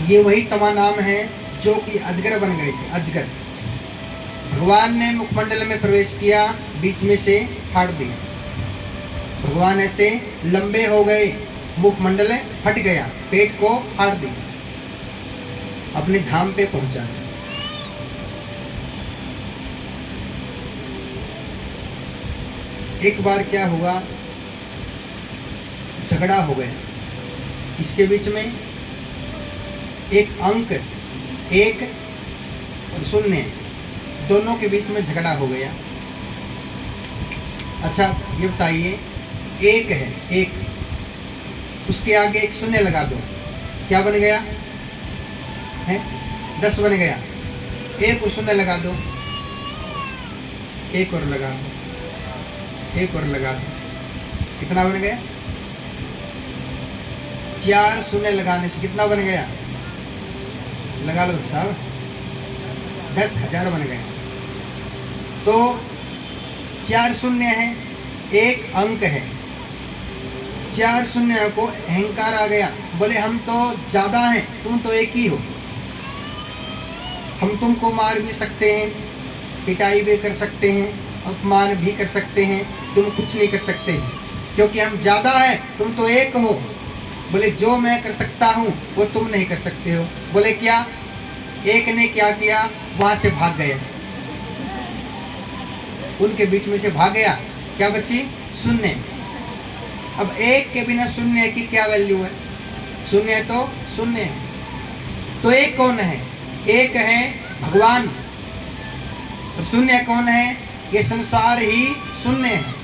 ये वही तमानाम है जो कि अजगर बन गए थे, अजगर। भगवान ने मुखमंडल में प्रवेश किया, बीच में से फाड़ दिया। भगवान ऐसे लंबे हो गए, मुखमंडल फट गया, पेट को फाड़ दिया, अपने धाम पे पहुंचा। एक बार क्या हुआ, झगड़ा हो गया इसके बीच में। एक अंक, एक और शून्य, दोनों के बीच में झगड़ा हो गया। अच्छा ये बताइए, एक है, एक, उसके आगे एक शून्य लगा दो, क्या बन गया है? 10 बन गया। एक और शून्य लगा दो, एक और लगा दो, एक और लगा दो, कितना बन गया? 4 शून्य लगाने से कितना बन गया? लगा लो हिसाब, 10,000 बन गया। तो 4 शून्य है, एक अंक है, 4 शून्य को अहंकार आ गया। बोले हम तो ज्यादा हैं, तुम तो एक ही हो, हम तुमको मार भी सकते हैं, पिटाई भी कर सकते हैं, अपमान भी कर सकते हैं, तुम कुछ नहीं कर सकते क्योंकि हम ज्यादा हैं, तुम तो एक हो। बोले जो मैं कर सकता हूँ वो तुम नहीं कर सकते हो। बोले क्या? एक ने क्या किया, वहां से भाग गया, उनके बीच में से भाग गया। क्या बची? शून्य। अब एक के बिना शून्य की क्या वैल्यू है? शून्य तो शून्य है। तो एक कौन है? एक है भगवान, और शून्य कौन है? ये संसार ही शून्य है।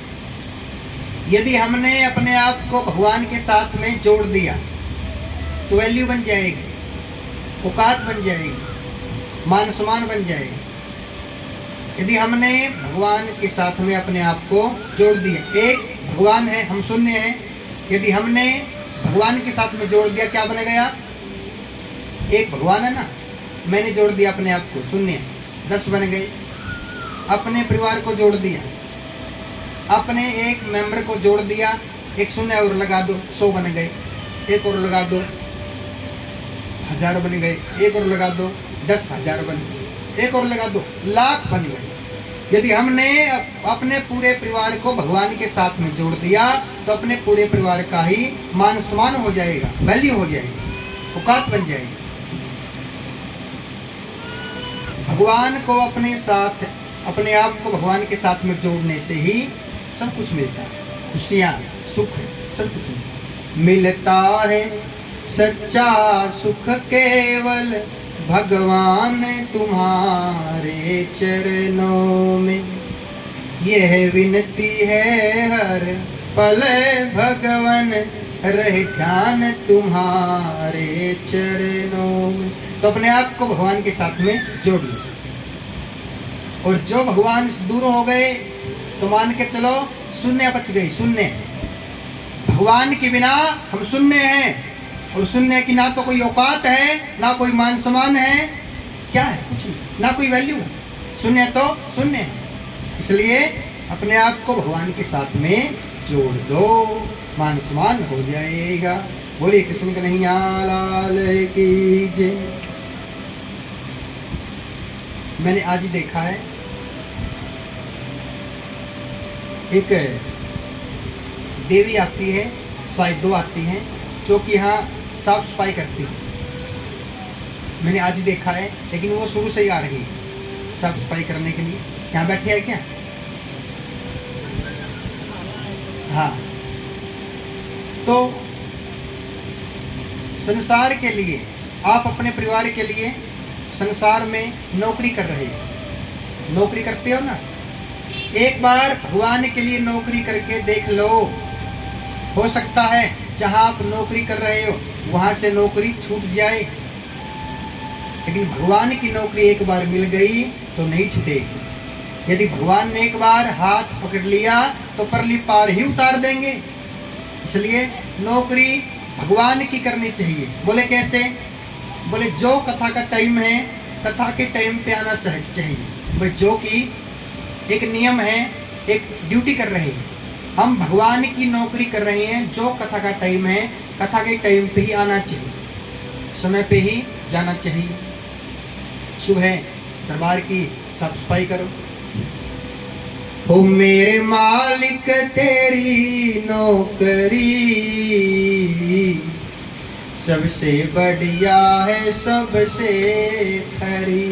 यदि हमने अपने आप को भगवान के साथ में जोड़ दिया तो वैल्यू बन जाएगी, औकात बन जाएगी, मान सम्मान बन जाएगी। यदि हमने भगवान के साथ में अपने आप को जोड़ दिया, एक भगवान है, हम शून्य हैं, यदि हमने भगवान के साथ में जोड़ दिया, क्या बन गया? एक भगवान है ना, मैंने जोड़ दिया अपने आप को, शून्य, 10 बन गए। अपने परिवार को जोड़ दिया, अपने एक मेंबर को जोड़ दिया, एक शून्य और लगा दो, 100 बन गए। एक और लगा दो, 1000 बन गए। एक और लगा दो, 10,000 बन गए। एक और लगा दो, लाख बन गए। यदि हमने अपने पूरे परिवार को भगवान के साथ में जोड़ दिया तो अपने पूरे परिवार का ही मान सम्मान हो जाएगा, वैल्यू हो जाएगी, औकात बन जाएगी। भगवान को अपने साथ, अपने आप को भगवान के साथ में जोड़ने से ही सब कुछ मिलता है, खुशियाँ, सुख, सब कुछ मिलता है। सच्चा सुख केवल भगवान तुम्हारे चरणों में, यह विनती है हर पल भगवन रहे ध्यान तुम्हारे चरणों में। तो अपने आप को भगवान के साथ में जोड़ लो, और जो भगवान से दूर हो गए तो मान के चलो शून्य बच गई। शून्य, भगवान के बिना हम शून्य हैं, और शून्य की ना तो कोई औकात है, ना कोई मान सम्मान है, क्या है? कुछ नहीं, ना कोई वैल्यू है। शून्य तो शून्य है। इसलिए अपने आप को भगवान के साथ में जोड़ दो, मान समान हो जाएगा। बोलिए कृष्ण कन्हैया लाल की जय। मैंने आज ही देखा है, एक देवी आती है, शायद 2 आती हैं, जो कि यहाँ साफ सफाई करती है। मैंने आज ही देखा है, लेकिन वो शुरू से ही आ रही है साफ सफाई करने के लिए। यहाँ बैठे है क्या? हाँ, तो संसार के लिए, आप अपने परिवार के लिए संसार में नौकरी कर रहे हो, नौकरी करते हो ना। एक बार भगवान के लिए नौकरी करके देख लो। हो सकता है जहां आप नौकरी कर रहे हो वहां से नौकरी छूट जाए, लेकिन भगवान की नौकरी एक बार मिल गई तो नहीं छूटेगी। यदि भगवान ने एक बार हाथ पकड़ लिया तो परली पार ही उतार देंगे। इसलिए नौकरी भगवान की करनी चाहिए। बोले कैसे? बोले जो कथा का टाइम है, कथा के टाइम पे आना सहज चाहिए। बोले जो कि एक नियम है, एक ड्यूटी कर रहे हैं, हम भगवान की नौकरी कर रहे हैं। जो कथा का टाइम है, कथा के टाइम पे ही आना चाहिए, समय पे ही जाना चाहिए। सुबह दरबार की साफ सफाई करो। हो मेरे मालिक तेरी नौकरी सबसे बढ़िया है, सबसे खरी।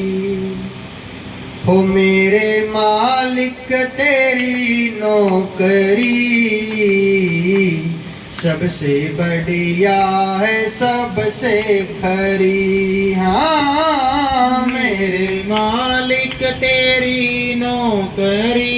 हो मेरे मालिक तेरी नौकरी सबसे बढ़िया है, सबसे खरी। हाँ, मेरे मालिक तेरी नौकरी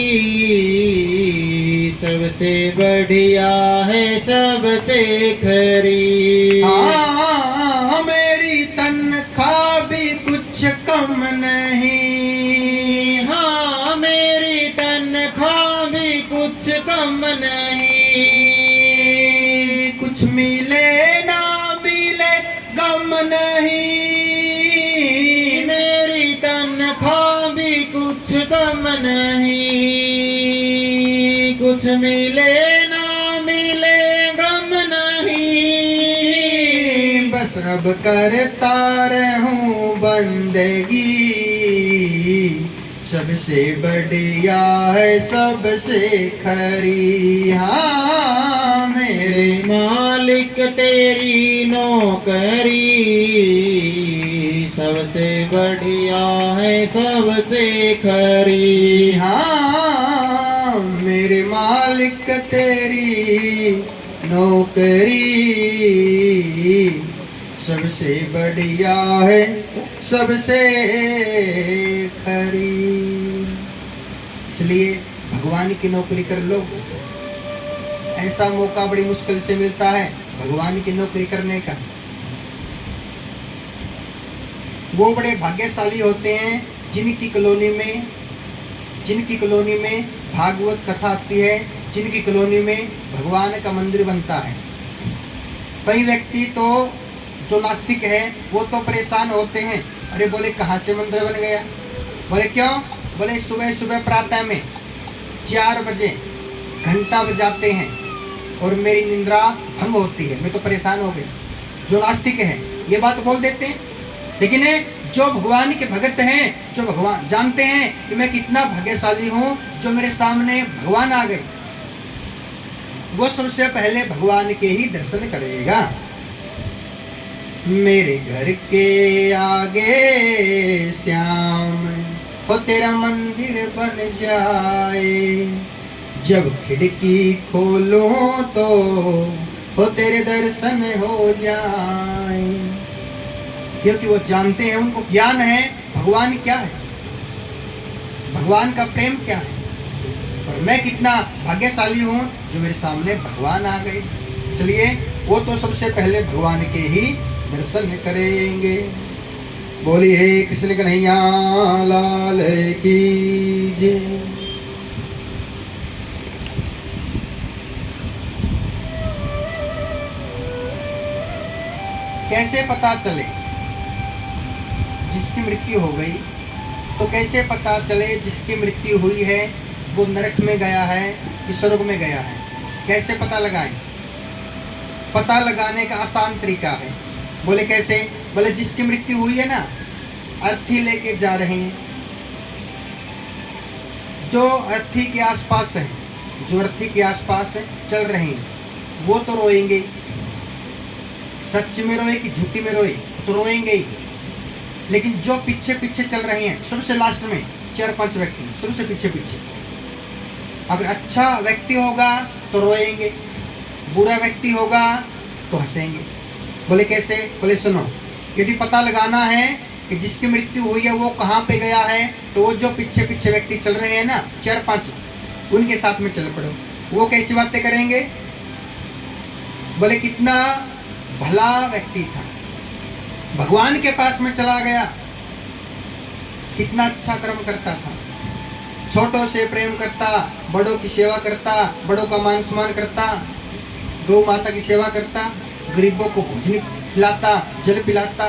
सबसे बढ़िया है, सबसे खरी। हाँ, मेरी तनख्वाह भी कुछ कम नहीं। हाँ, मेरी तनख्वाह भी कुछ कम नहीं। कुछ मिले ना मिले गम नहीं। मेरी तनख्वाह भी कुछ कम नहीं। कुछ मिले ना मिले गम नहीं। बस अब करता रहूं बंदगी सबसे बढ़िया है, सबसे खरी। हाँ, मेरे मालिक तेरी नौकरी सबसे बढ़िया है, सबसे खरी। हाँ, मेरे मालिक तेरी नौकरी सबसे बढ़िया है, सबसे खरी। इसलिए भगवान की नौकरी कर लो। ऐसा मौका बड़ी मुश्किल से मिलता है भगवान की नौकरी करने का। वो बड़े भाग्यशाली होते हैं जिनकी कॉलोनी में भागवत कथा आती है, जिनकी कॉलोनी में भगवान का मंदिर बनता है। कई व्यक्ति तो जो नास्तिक है वो तो परेशान होते हैं, अरे बोले कहाँ से मंदिर बन गया? बोले क्यों? बोले सुबह सुबह प्रातः में 4 बजे घंटा बजाते हैं और मेरी निंद्रा भंग होती है, मैं तो परेशान हो गया। जो नास्तिक है ये बात बोल देते हैं, लेकिन जो भगवान के भगत हैं, जो भगवान जानते हैं कि मैं कितना भाग्यशाली हूँ जो मेरे सामने भगवान आ गए, वो सबसे पहले भगवान के ही दर्शन करेगा। मेरे घर के आगे श्याम हो तेरा मंदिर बन जाए, जब खिड़की खोलूं तो हो तेरे दर्शन हो जाए। क्योंकि वो जानते हैं, उनको ज्ञान है भगवान क्या है, भगवान का प्रेम क्या है, और मैं कितना भाग्यशाली हूँ जो मेरे सामने भगवान आ गए। इसलिए वो तो सबसे पहले भगवान के ही दर्शन करेंगे। बोलिए कृष्ण कन्हैया लाल की जय। कैसे पता चले जिसकी मृत्यु हो गई तो कैसे पता चले जिसकी मृत्यु हुई है वो नरक में गया है कि स्वर्ग में गया है? कैसे पता लगाएं? पता लगाने का आसान तरीका है। बोले कैसे? बोले जिसकी मृत्यु हुई है ना, अर्थी लेके जा रहे हैं, जो अर्थी के आसपास है, जो अर्थी के आसपास चल रहे हैं, वो तो रोएंगे। सच में रोए कि झूठी में रोए तो रोएंगे ही। लेकिन जो पीछे पीछे चल रहे हैं, सबसे लास्ट में 4-5 व्यक्ति सबसे पीछे पीछे, अगर अच्छा व्यक्ति होगा तो रोएंगे, बुरा व्यक्ति होगा तो हंसेंगे। बोले कैसे? बोले सुनो, यदि पता लगाना है कि जिसकी मृत्यु हुई है वो कहाँ पे गया है, तो वो जो पीछे पीछे व्यक्ति चल रहे हैं ना, 4-5, उनके साथ में चल पड़ो। वो कैसी बातें करेंगे? बोले कितना भला व्यक्ति था, भगवान के पास में चला गया, कितना अच्छा कर्म करता था, छोटों से प्रेम करता, बड़ों की सेवा करता, बड़ों का मान सम्मान करता, गौ माता की सेवा करता, गरीबों को भोजन खिलाता, जल पिलाता,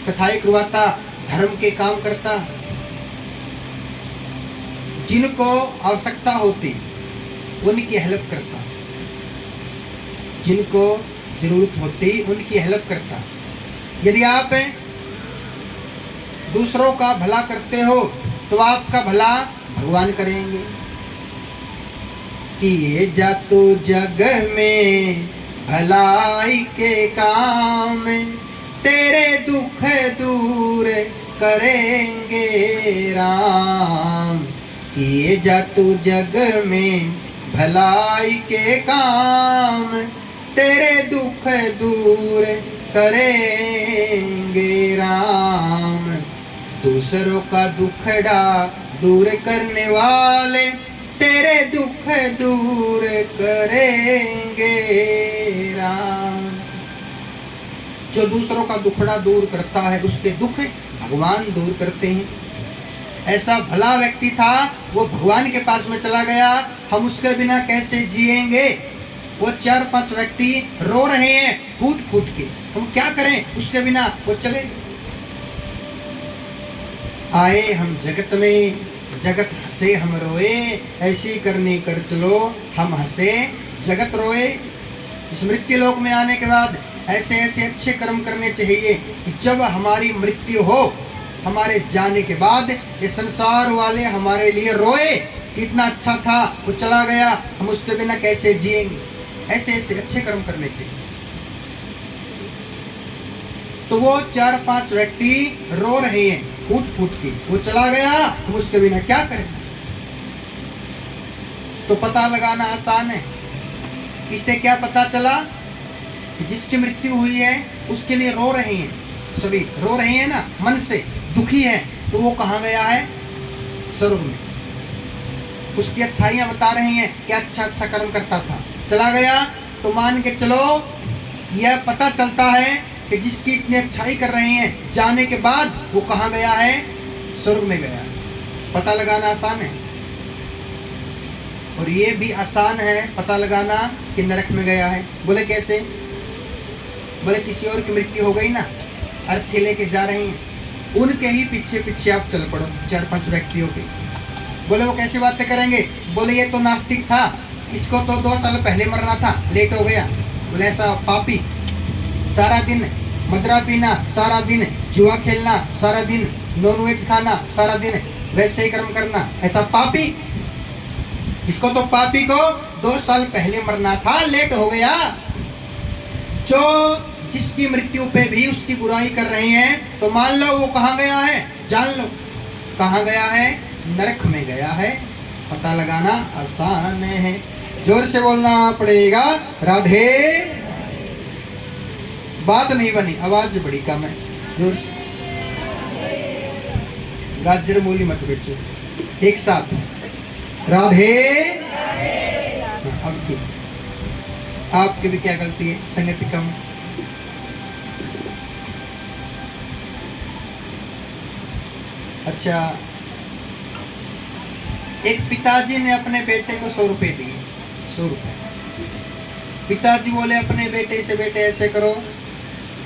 कथाएं करवाता, धर्म के काम करता, जिनको आवश्यकता होती उनकी हेल्प करता, जिनको जरूरत होती उनकी हेल्प करता। यदि आप दूसरों का भला करते हो तो आपका भला भगवान करेंगे। किए जा तू जग में भलाई के काम, तेरे दुख दूर करेंगे राम। किए जा तू जग में भलाई के काम, तेरे दुख दूर करेंगे राम। दूसरों का दुखड़ा दूर करने वाले, तेरे दुख दूर करेंगे राम। जो दूसरों का दुखड़ा दूर करता है उसके दुख भगवान दूर करते हैं। ऐसा भला व्यक्ति था, वो भगवान के पास में चला गया, हम उसके बिना कैसे जिएंगे? वो 4-5 व्यक्ति रो रहे हैं फूट फूट के, हम क्या करें उसके बिना? वो चले गए। आए हम जगत में, जगत हंसे हम रोए, ऐसी करनी कर चलो हम हंसे जगत रोए। इस मृत्यु लोक में आने के बाद ऐसे ऐसे अच्छे कर्म करने चाहिए कि जब हमारी मृत्यु हो, हमारे जाने के बाद ये संसार वाले हमारे लिए रोए, कितना अच्छा था, वो चला गया, हम उसके बिना कैसे जिएंगे। ऐसे ऐसे अच्छे कर्म करने चाहिए। तो वो 4-5 व्यक्ति रो रहे हैं फूट फूट के, वो चला गया, हम उसके बिना क्या करें? तो पता लगाना आसान है। इससे क्या पता चला कि जिसकी मृत्यु हुई है उसके लिए रो रहे हैं, सभी रो रहे हैं ना, मन से दुखी है, तो वो कहाँ गया है? स्वर्ग में। उसकी अच्छाइयां बता रहे हैं कि अच्छा अच्छा कर्म करता था, चला गया। तो मान के चलो यह पता चलता है कि जिसकी इतनी अच्छाई कर रहे हैं, जाने के बाद वो कहाँ गया है? स्वर्ग में गया है। पता लगाना आसान है। और ये भी आसान है पता लगाना कि नरक में गया है। बोले कैसे? बोले किसी और की मृत्यु हो गई ना, अर्थी लेके जा रहे हैं, उनके ही पीछे पीछे आप चल पड़ो, 4-5 व्यक्तियों के। बोले वो कैसे बातें करेंगे? बोले ये तो नास्तिक था, इसको तो 2 साल पहले मरना था, लेट हो गया। बोले ऐसा पापी, सारा दिन मदरा पीना, सारा दिन जुआ खेलना, सारा दिन नॉनवेज खाना, सारा दिन वैसे ही कर्म करना, ऐसा पापी, इसको तो पापी को 2 साल पहले मरना था, लेट हो गया। जो जिसकी मृत्यु पे भी उसकी बुराई कर रहे हैं, तो मान लो वो कहाँ गया है, जान लो कहाँ गया है? नरक में गया है। पता लगाना आसान है। जोर से बोलना पड़ेगा राधे। बात नहीं बनी, आवाज बड़ी कम है, जोर से। गाजर मूली मत बेचो, एक साथ राधे। अब की आपकी भी क्या गलती है? संगति कम। अच्छा, एक पिताजी ने अपने बेटे को 100 रुपए दिए, 100 रुपए। पिताजी बोले अपने बेटे से, बेटे ऐसे करो।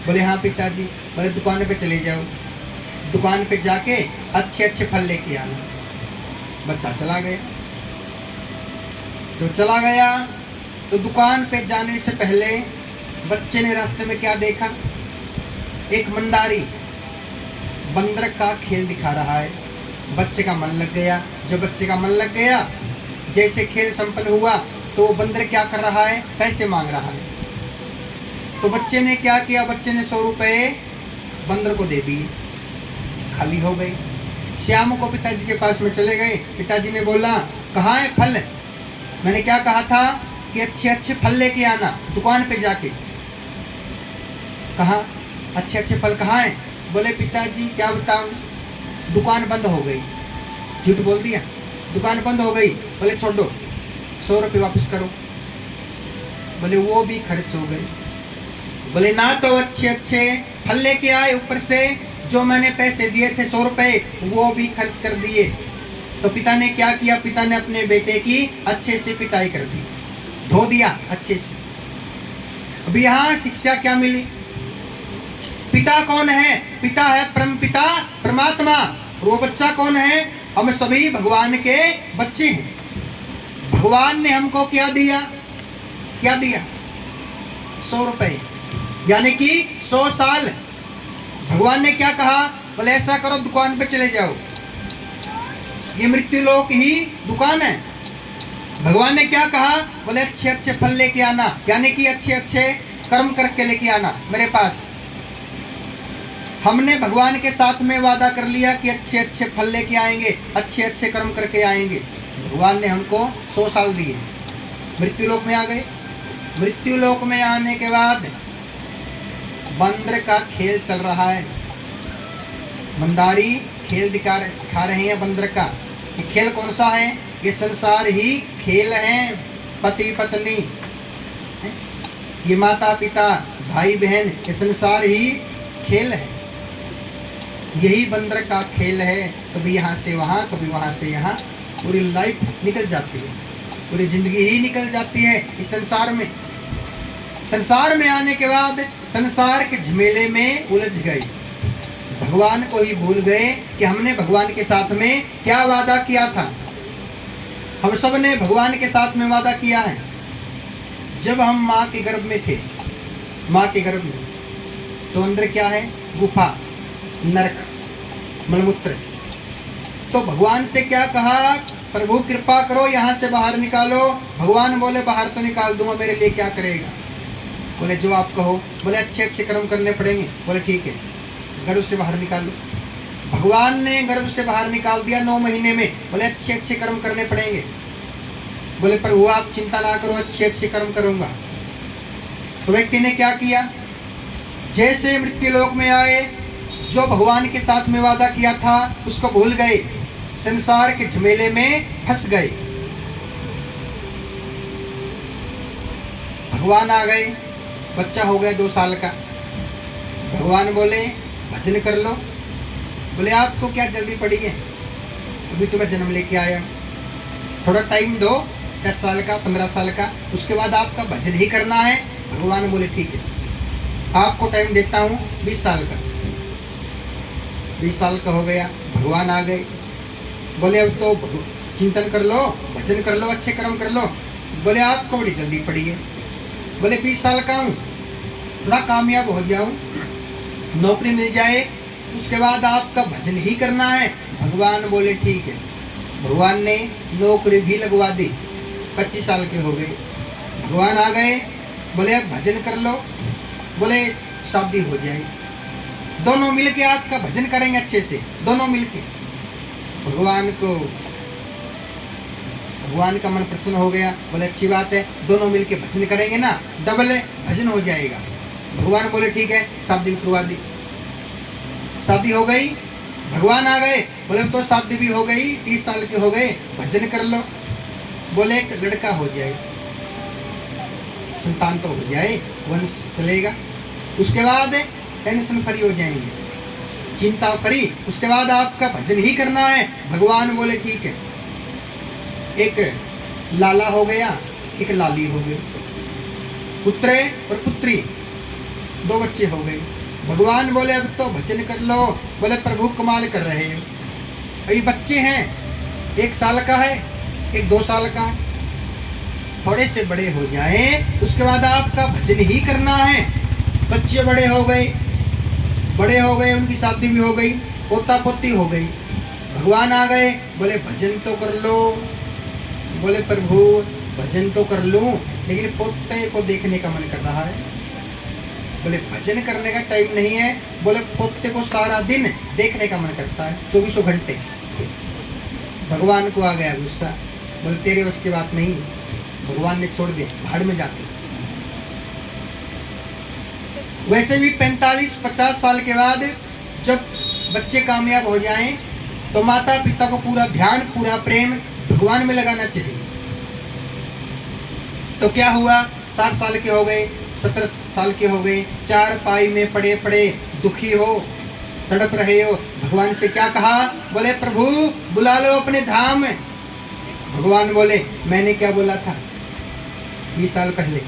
बोले हाँ पिताजी। बोले दुकान पे चले जाओ, दुकान पे जाके अच्छे अच्छे फल लेके आना। बच्चा चला गया। तो चला गया तो दुकान पे जाने से पहले बच्चे ने रास्ते में क्या देखा? एक मंदारी बंदर का खेल दिखा रहा है। बच्चे का मन लग गया। जब बच्चे का मन लग गया, जैसे खेल संपन्न हुआ तो वो बंदर क्या कर रहा है? पैसे मांग रहा है। तो बच्चे ने क्या किया? बच्चे ने 100 रुपये बंदर को दे दिए। खाली हो गई। श्याम को पिताजी के पास में चले गए। पिताजी ने बोला, कहाँ है फल? मैंने क्या कहा था कि अच्छे अच्छे फल लेके आना दुकान पे जाके। कहाँ अच्छे अच्छे फल कहाँ हैं? बोले पिताजी क्या बताऊं, दुकान बंद हो गई। झूठ बोल दिया, दुकान बंद हो गई। बोले छोड़ो, 100 रुपये वापस करो। बोले वो भी खर्च हो गए। बोले ना तो अच्छे अच्छे फल लेके आए, ऊपर से जो मैंने पैसे दिए थे 100 रुपये वो भी खर्च कर दिए। तो पिता ने क्या किया? पिता ने अपने बेटे की अच्छे से पिटाई कर दी, धो दिया अच्छे से। अब यहाँ शिक्षा क्या मिली? पिता कौन है? पिता है परम पिता परमात्मा। वो बच्चा कौन है? हम सभी भगवान के बच्चे हैं। भगवान ने हमको क्या दिया? क्या दिया? 100 रुपये, यानी कि 100 साल। भगवान ने क्या कहा? बोले ऐसा करो, दुकान पे चले जाओ, ये मृत्यु लोक ही दुकान है। भगवान ने क्या कहा? बोले अच्छे अच्छे फल लेके आना, यानी कि अच्छे अच्छे कर्म करके लेके आना मेरे पास। हमने भगवान के साथ में वादा कर लिया कि अच्छे अच्छे फल लेके आएंगे, अच्छे अच्छे कर्म करके आएंगे। भगवान ने हमको 100 साल दिए। मृत्यु लोक में आ गए। मृत्यु लोक में आने के बाद बंदर का खेल चल रहा है। मंदारी खेल दिखा रहे हैं बंदर का। ये खेल कौन सा है? ये संसार ही खेल है। पति पत्नी, ये माता पिता, भाई बहन, ये संसार ही खेल है। यही बंदर का खेल है। कभी यहाँ से वहाँ, कभी वहाँ से यहाँ, पूरी लाइफ निकल जाती है, पूरी जिंदगी ही निकल जाती है इस संसार में। संसार में आने के बाद संसार के झमेले में उलझ गए। भगवान को ही भूल गए कि हमने भगवान के साथ में क्या वादा किया था। हम सब ने भगवान के साथ में वादा किया है। जब हम माँ के गर्भ में थे, माँ के गर्भ में, तो अंदर क्या है? गुफा, नरक, मलमूत्र। तो भगवान से क्या कहा? प्रभु कृपा करो, यहाँ से बाहर निकालो। भगवान बोले बाहर तो निकाल दूंगा, मेरे लिए क्या करेगा? बोले जो आप कहो। बोले अच्छे अच्छे कर्म करने पड़ेंगे। बोले ठीक है, गर्भ से बाहर निकालो। भगवान ने गर्भ से बाहर निकाल दिया 9 महीने में। बोले अच्छे अच्छे कर्म करने पड़ेंगे। बोले पर वो आप चिंता ना करो, अच्छे अच्छे कर्म करूंगा। तो व्यक्ति ने क्या किया? जैसे मृत्यु लोक में आए, जो भगवान के साथ में वादा किया था उसको भूल गए, संसार के झमेले में फंस गए। भगवान आ गए, बच्चा हो गया 2 साल का। भगवान बोले भजन कर लो। बोले आपको क्या जल्दी पड़ी है, अभी तो मैं जन्म लेके आया, थोड़ा टाइम दो, 10 साल का, 15 साल का, उसके बाद आपका भजन ही करना है। भगवान बोले ठीक है, आपको टाइम देता हूँ 20 साल का। 20 साल का हो गया। भगवान आ गए। बोले अब तो चिंतन कर लो, भजन कर लो, अच्छे कर्म कर लो। बोले आपको बड़ी जल्दी पड़ी है। बोले 20 साल का हूँ, थोड़ा कामयाब हो जाऊँ, नौकरी मिल जाए, उसके बाद आपका भजन ही करना है। भगवान बोले ठीक है। भगवान ने नौकरी भी लगवा दी। 25 साल के हो गए। भगवान आ गए। बोले अब भजन कर लो। बोले शादी हो जाए, दोनों मिलके आपका भजन करेंगे अच्छे से, दोनों मिलके। भगवान का मन प्रसन्न हो गया। बोले अच्छी बात है, दोनों मिलके भजन करेंगे ना, डबल भजन हो जाएगा। भगवान बोले ठीक है, शादी करवा दी। शादी हो गई। भगवान आ गए। बोले तो शादी भी हो गई, 30 साल के हो गए, भजन कर लो। बोले एक लड़का हो जाए, संतान तो हो जाए, वंश चलेगा, उसके बाद टेंशन फ्री हो जाएंगे, चिंता फ्री, उसके बाद आपका भजन ही करना है। भगवान बोले ठीक है। एक लाला हो गया, एक लाली हो गई, पुत्र और पुत्री, 2 बच्चे हो गए। भगवान बोले अब तो भजन कर लो। बोले प्रभु कमाल कर रहे हो, अभी बच्चे हैं, 1 साल का है, एक 2 साल का है, थोड़े से बड़े हो जाएं उसके बाद आपका भजन ही करना है। बच्चे बड़े हो गए, उनकी शादी भी हो गई, पोता पोती हो गई, भगवान आ गए, बोले भजन तो कर लो। बोले प्रभु भजन तो कर लूं, लेकिन पोते को देखने का मन कर रहा है। बोले भजन करने का टाइम नहीं है। बोले पोते को सारा दिन देखने का मन करता है, 24 घंटे। भगवान को आ गया गुस्सा, बोले तेरे बस की बात नहीं, भगवान ने छोड़ दिया, भाड़ में जाते। वैसे भी 45-50 साल के बाद जब बच्चे कामयाब हो जाएं तो माता पिता को पूरा ध्यान, पूरा प्रेम भगवान में लगाना चाहिए। तो क्या हुआ, 60 साल के हो गए, 70 साल के हो गए, 4 पाई में पड़े पड़े दुखी हो, तड़प रहे हो, भगवान से क्या कहा? बोले प्रभु बुला लो अपने धाम। भगवान बोले मैंने क्या बोला था 20 साल पहले,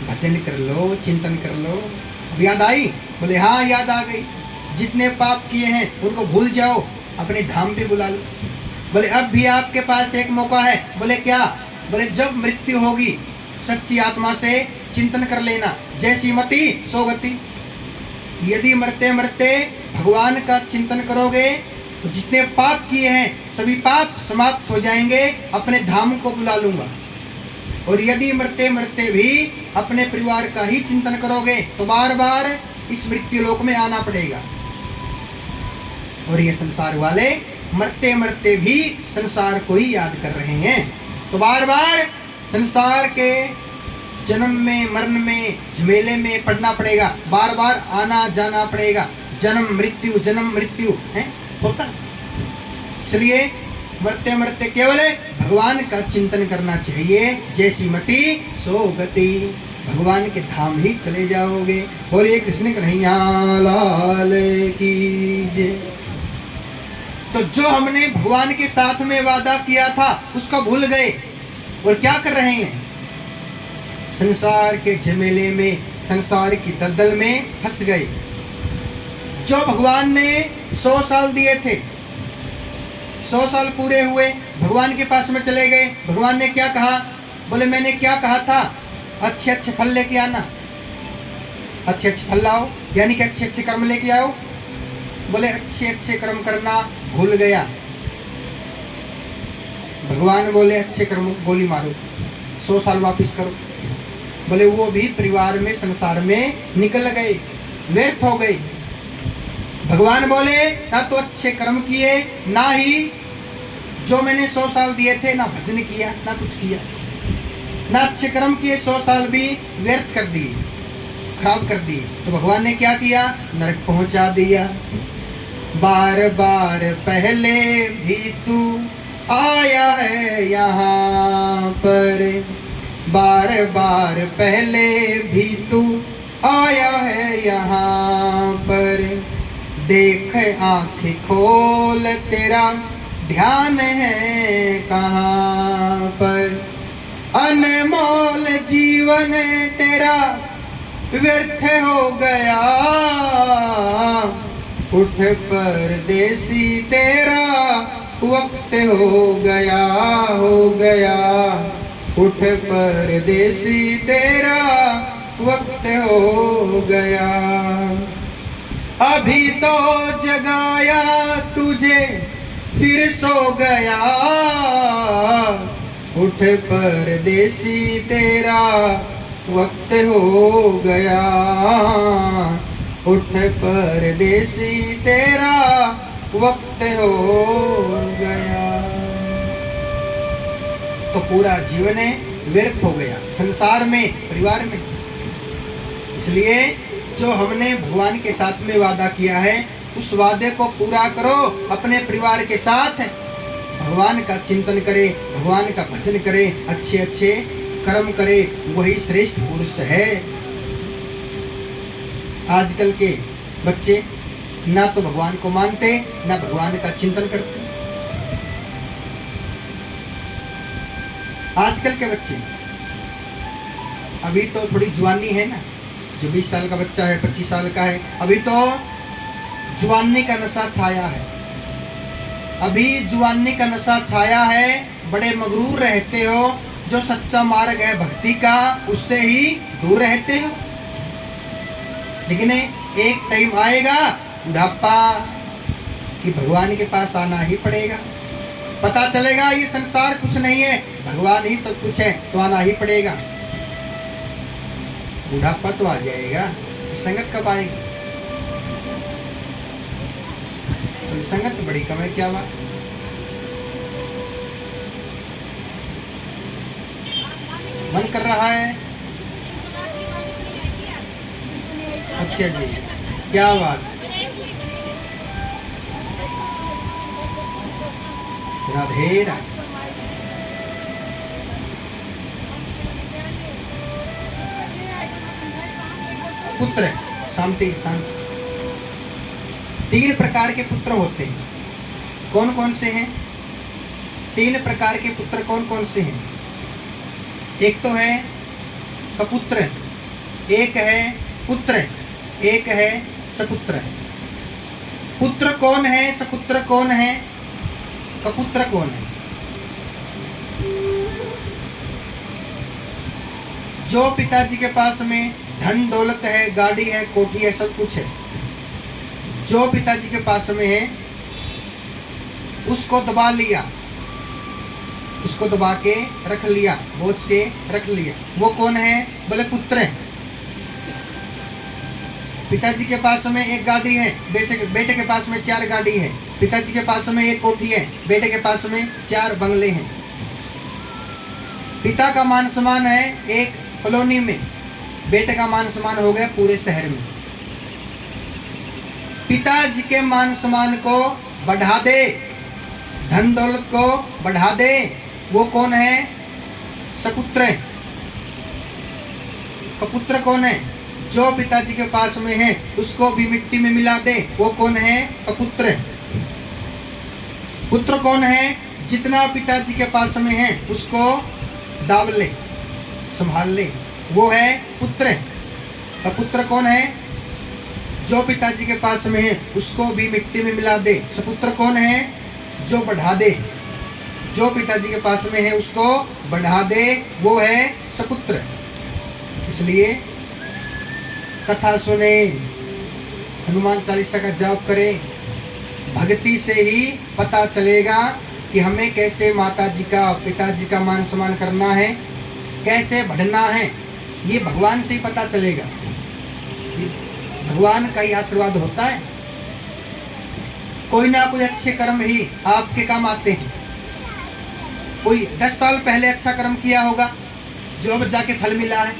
भजन कर लो, चिंतन कर लो। अब याद आई? बोले हाँ याद आ गई। जितने पाप किए हैं उनको भूल जाओ, अपने धाम पे बुला लो। बोले अब भी आपके पास एक मौका है। बोले क्या? बोले जब मृत्यु होगी सच्ची आत्मा से चिंतन कर लेना, जैसी मति सो गति। यदि मरते मरते भगवान का चिंतन करोगे तो जितने पाप किए हैं सभी पाप समाप्त हो जाएंगे, अपने धाम को बुला लूंगा। और यदि मरते मरते भी अपने परिवार का ही चिंतन करोगे तो बार बार इस मृत्यु लोक में आना पड़ेगा। और ये संसार वाले मरते मरते भी संसार को ही याद कर रहे हैं, तो बार बार संसार के जन्म में मरण में झमेले में पड़ना पड़ेगा, बार बार आना जाना पड़ेगा। जन्म मृत्यु है होता। इसलिए मरते मरते केवल भगवान का चिंतन करना चाहिए, जैसी मति सो गति। भगवान के धाम ही चले जाओगे। बोलिए कृष्ण कन्हैया लाल की जय। तो जो हमने भगवान के साथ में वादा किया था उसका भूल गए और क्या कर रहे हैं? संसार के झमेले में, संसार की दलदल में फंस गए। जो भगवान ने 100 साल दिए थे, 100 साल पूरे हुए, भगवान के पास में चले गए। भगवान ने क्या कहा? बोले मैंने क्या कहा था? अच्छे अच्छे फल लेके आना। अच्छे अच्छे फल लाओ, यानी कि अच्छे अच्छे कर्म लेके आओ। बोले अच्छे अच्छे कर्म करना भूल गया। भगवान बोले अच्छे कर्म गोली मारो, 100 साल वापिस करो। बोले वो भी परिवार में, संसार में निकल गए, व्यर्थ हो गए। भगवान बोले ना तो अच्छे कर्म किए, ना ही जो मैंने 100 साल दिए थे ना भजन किया, ना कुछ किया, ना अच्छे कर्म किए, 100 साल भी व्यर्थ कर दिए, खराब कर दिए। तो भगवान ने क्या किया? नरक पहुंचा दिया। बार बार पहले भी तू आया है यहाँ पर, बार बार पहले भी तू आया है यहाँ पर। देख आंखें खोल तेरा ध्यान है कहाँ पर। अनमोल जीवन तेरा व्यर्थ हो गया, उठ परदेसी तेरा वक्त हो गया, हो गया। उठ परदेसी तेरा वक्त हो गया। अभी तो जगाया तुझे फिर सो गया, उठ परदेसी तेरा वक्त हो गया, उठ परदेसी तेरा वक्त हो गया। तो पूरा जीवन व्यर्थ हो गया, संसार में, परिवार में। इसलिए जो हमने भगवान के साथ में वादा किया है उस वादे को पूरा करो। अपने परिवार के साथ भगवान का चिंतन करे, भगवान का भजन करे, अच्छे अच्छे कर्म करे, वही श्रेष्ठ पुरुष है। आजकल के बच्चे ना तो भगवान को मानते, ना भगवान का चिंतन करते। आजकल के बच्चे, अभी तो थोड़ी जवानी है ना, जो 20 साल का बच्चा है, 25 साल का है, अभी तो जवानी का नशा छाया है। अभी जुआनी का नशा छाया है, बड़े मगरूर रहते हो, जो सच्चा मार्ग है भक्ति का उससे ही दूर रहते हो। लेकिन एक टाइम आएगा बुढ़ापा कि भगवान के पास आना ही पड़ेगा, पता चलेगा ये संसार कुछ नहीं है, भगवान ही सब कुछ है, तो आना ही पड़ेगा। बुढ़ापा तो आ जाएगा, संगत कब आएगी? तो संगत तो बड़ी कम है, क्या बात। मन कर रहा है, अच्छा जी, क्या बात। राधे राधे। पुत्र शांति शांति। 3 प्रकार के पुत्र होते हैं, कौन कौन से हैं? 3 प्रकार के पुत्र कौन कौन से हैं? एक तो है कपुत्र, एक है पुत्र, एक है सपुत्र। पुत्र कौन है, सपुत्र कौन है, कपुत्र कौन है? जो पिताजी के पास में धन दौलत है, गाड़ी है, कोठी है, सब कुछ है, जो पिताजी के पास में है उसको दबा लिया, उसको दबा के रख लिया, बोझ के रख लिया, वो कौन है? बोले पुत्र है। पिताजी के पास में एक गाड़ी है, बेटे के पास में 4 गाड़ी है, पिताजी के पास में एक कोठी है, बेटे के पास में 4 बंगले हैं। पिता का मान सम्मान है एक कॉलोनी में, बेटे का मान सम्मान हो गया पूरे शहर में। पिताजी के मान सम्मान को बढ़ा दे, धन दौलत को बढ़ा दे, वो कौन है? सपुत्र। कपुत्र कौन है? जो पिताजी के पास में है उसको भी मिट्टी में मिला दे, वो कौन है? कपुत्र। पुत्र कौन है? जितना पिताजी के पास में है उसको दाब ले, संभाल ले, वो है पुत्र। कपुत्र कौन है? जो पिताजी के पास में है उसको भी मिट्टी में मिला दे। सपुत्र कौन है? जो बढ़ा दे, जो पिताजी के पास में है उसको बढ़ा दे, वो है सपुत्र। इसलिए कथा सुने, हनुमान चालीसा का जाप करें, भक्ति से ही पता चलेगा कि हमें कैसे माता जी का, पिताजी का मान सम्मान करना है, कैसे बढ़ना है, ये भगवान से ही पता चलेगा। भगवान का ही आशीर्वाद होता है। कोई ना कोई अच्छे कर्म ही आपके काम आते हैं। कोई 10 साल पहले अच्छा कर्म किया होगा जो अब जाके फल मिला है,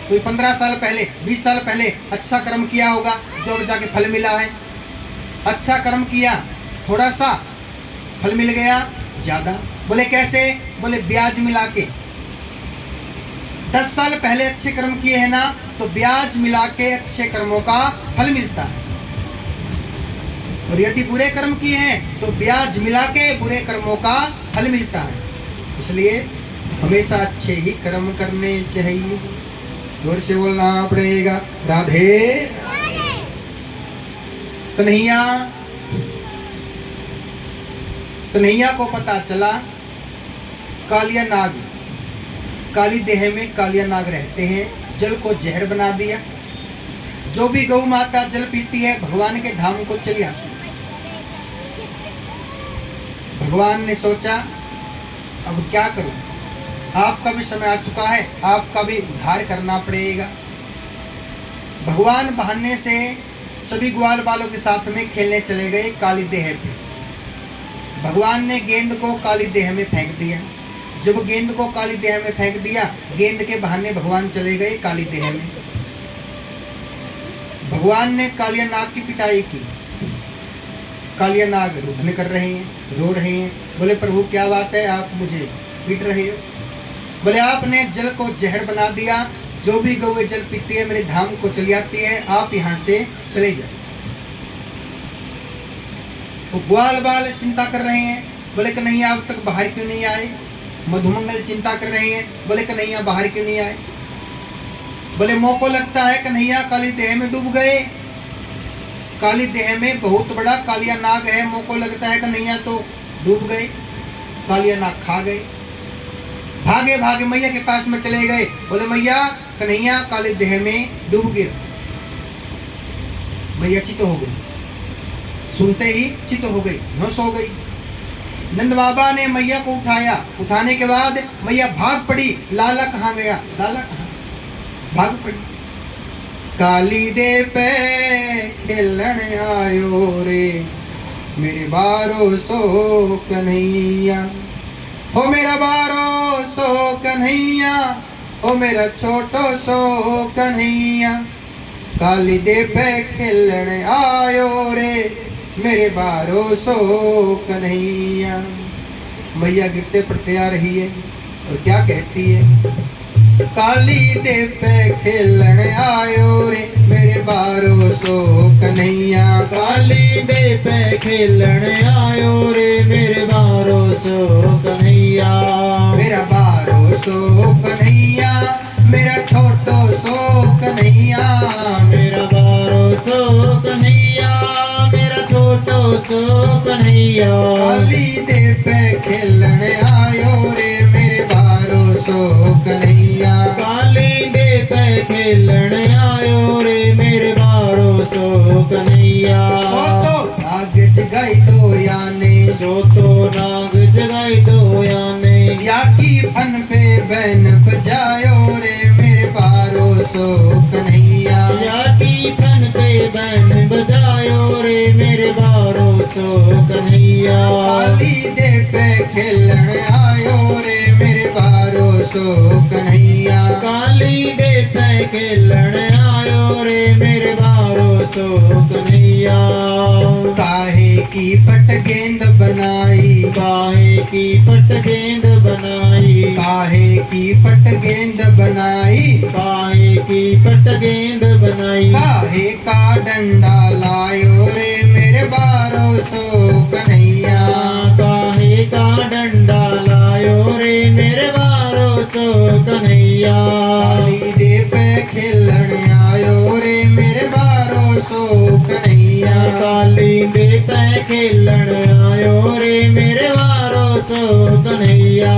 कोई 15 साल पहले, 20 साल पहले अच्छा कर्म किया होगा जो अब जाके फल मिला है। अच्छा कर्म किया, थोड़ा सा फल मिल गया ज़्यादा। बोले कैसे? बोले ब्याज मिला के। 10 साल पहले अच्छे कर्म किए हैं ना, तो ब्याज मिला के अच्छे कर्मों का फल मिलता है। और यदि बुरे कर्म किए हैं तो ब्याज मिला के बुरे कर्मों का फल मिलता है। इसलिए हमेशा अच्छे ही कर्म करने चाहिए। जोर से बोलना पड़ेगा, राधे कन्हैया। कन्हैया को पता चला कालिया नाग, काली देह में कालिया नाग रहते हैं, जल को जहर बना दिया। जो भी गौ माता जल पीती है भगवान के धाम को चली आती। भगवान ने सोचा अब क्या करूं, आपका भी समय आ चुका है, आपका भी उद्धार करना पड़ेगा। भगवान बहाने से सभी ग्वाल बालों के साथ में खेलने चले गए काली देह पे। भगवान ने गेंद को काली देह में फेंक दिया। जब गेंद को काली देह में फेंक दिया, गेंद के बहाने भगवान चले गए काली देह में। भगवान ने कालिया नाग की पिटाई की। कालिया नाग रुदन कर रहे हैं, रो रहे हैं। बोले प्रभु क्या बात है, आप मुझे पीट रहे हो? बोले आपने जल को जहर बना दिया, जो भी गौ जल पीती है मेरे धाम को चली आती है, आप यहाँ से चले जाए। तो ग्वाल बाल चिंता कर रहे हैं। बोले कन्हैया अब तक बाहर क्यों नहीं आए? मधुमंगल चिंता कर रहे हैं। बोले कन्हैया बाहर क्यों नहीं आए? बोले मोको लगता है कन्हैया काली देह में डूब गए। काली देह में बहुत बड़ा कालिया नाग है, मोको लगता है कन्हैया तो डूब गए, कालिया नाग खा गए। भागे भागे मैया के पास में चले गए, बोले मैया कन्हैया काले देह में डूब गिर। मैया चित हो गई, सुनते ही चित हो गई, होश हो गई। नंद बाबा ने मैया को उठाया, उठाने के बाद मैया भाग पड़ी। लाला कहाँ गया, लाला कहाँ, भाग पड़ी। काली दे पे खेलन आयो रे मेरे बारो सो कन्हैया, हो मेरा बारो सो कन्हैया, हो मेरा छोटो सो कन्हैया। काली दे पे खेलन आयो रे मेरे बारो सो कन्हैया। मैया गिरते पड़ते आ रही है और क्या कहती है, काली दे पे खेलन आयो रे मेरे बारो सो कन्हैया। काली दे पे खेलन आयो रे मेरे बारो सो कन्हैया। मेरा बारो सो कन्हैया, मेरा छोटो सो कन्हैया। मेरा बारो सो कन्हैया, मेरा छोटो सो कन्हैया। काली दे पे खेलन आयो रे मेरे बारो सो कन्हैया। काली दे पे खेलन आयो रे मेरे बारो सो कन्हैया। सो तो नाग जगाई दो याने, सो तो नाग जगाई दो याने। या की फन पे बैन बजायो रे मेरे बारो सो कन्हैया। या की फन पे बैन बजायो रे मेरे बारो सो कन्हैया। काली दे पे खेलन आयो रे मेरे बारो सो कन्हैया। काली दे पे खेलन आयो रे मेरे बारो सो कन्हैया। काहे की पट गेंद बनाई, काहे की पट गेंद बनाई। काहे की पट गेंद बनाई। काहे की पट गेंद बनाई। काहे का डंडा लायो रे मेरे बारो सो कन्हैया। काहे का डंडा लायो रे मेरे बारो सो कन्हैया। काली दे पे खेलन आयो रे मेरे बारो सो कन्हैया। काली दे पे खेलन आयो रे मेरे बारो सो कन्हैया।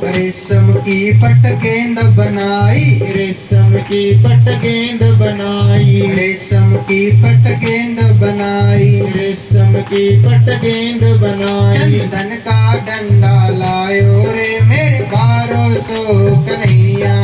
रेशम की पट गेंद बनाई, रेशम की पट गेंद बनाई। रेशम की पट गेंद बनाई। रेशम की पट गेंद बनाई। चंदन का डंडा लायो रे मेरे बारो सो कन्हैया।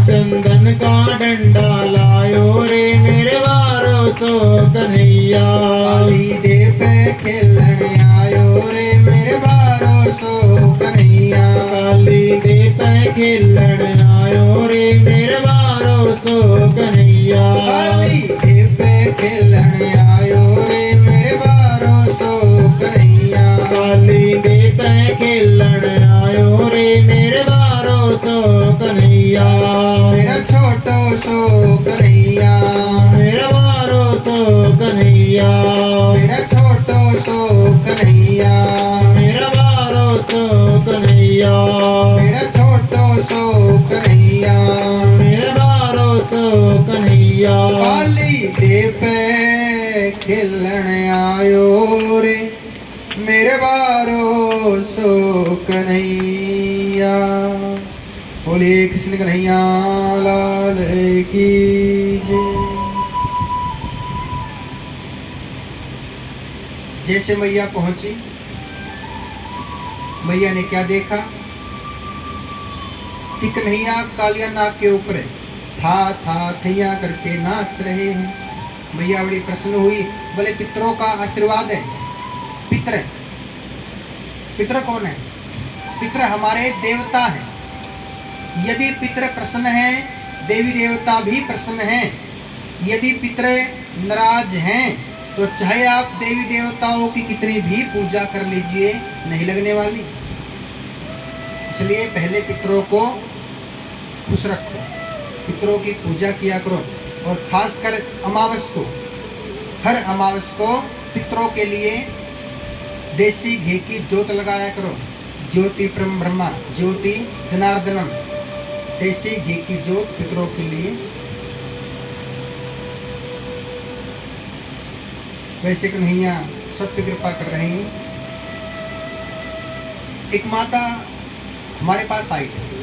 चंदन का डंडा लायो रे मेरे बारो सो कन्हैया। काली दे पे खेलन आयो रे मेरे बारो सो कन्हैया। काली दे पे खेलन आयो रे मेरे बारो सो कन्हैया। काली दे पे खेलन आयो रे मेरे बारो सो कन्हैया। काली दे पे खेलन आयो रे मेरे बारो सो कन्हैया। मेरा छोटो सो कन्हैया। मेरा बारो सो कन्हैया। मेरा छोटो सो कन्हैया। मेरा बारो सो कन्हैया। मेरा छोटो सो कन्हैया। मेरा बारो सो कन्हैया। काली दे पे खेलन आयो रे मेरे बारो सो कन्हैया। बोलिए कृष्ण कन्हैया लाल की जय। जैसे मैया पहुंची, मैया ने क्या देखा कि कन्हैया कालिया नाग के ऊपर था थैया करके नाच रहे हैं। मैया बड़ी प्रसन्न हुई, बोले पितरों का आशीर्वाद है। पितर, पितर कौन है? पितर हमारे देवता हैं। यदि पितर प्रसन्न हैं, देवी देवता भी प्रसन्न हैं। यदि पितर नाराज हैं तो चाहे आप देवी देवताओं की कितनी भी पूजा कर लीजिए, नहीं लगने वाली। इसलिए पहले पितरों को खुश रखो, पितरों की पूजा किया करो। और खासकर अमावस को, हर अमावस को पितरों के लिए देसी घी की ज्योत लगाया करो। ज्योति परम ब्रह्मा ज्योति जनार्दनम, देसी घी की ज्योत पितरों के लिए। वैसे कन्हैया सब पे कृपा कर रहे हैं। एक माता हमारे पास आई थी,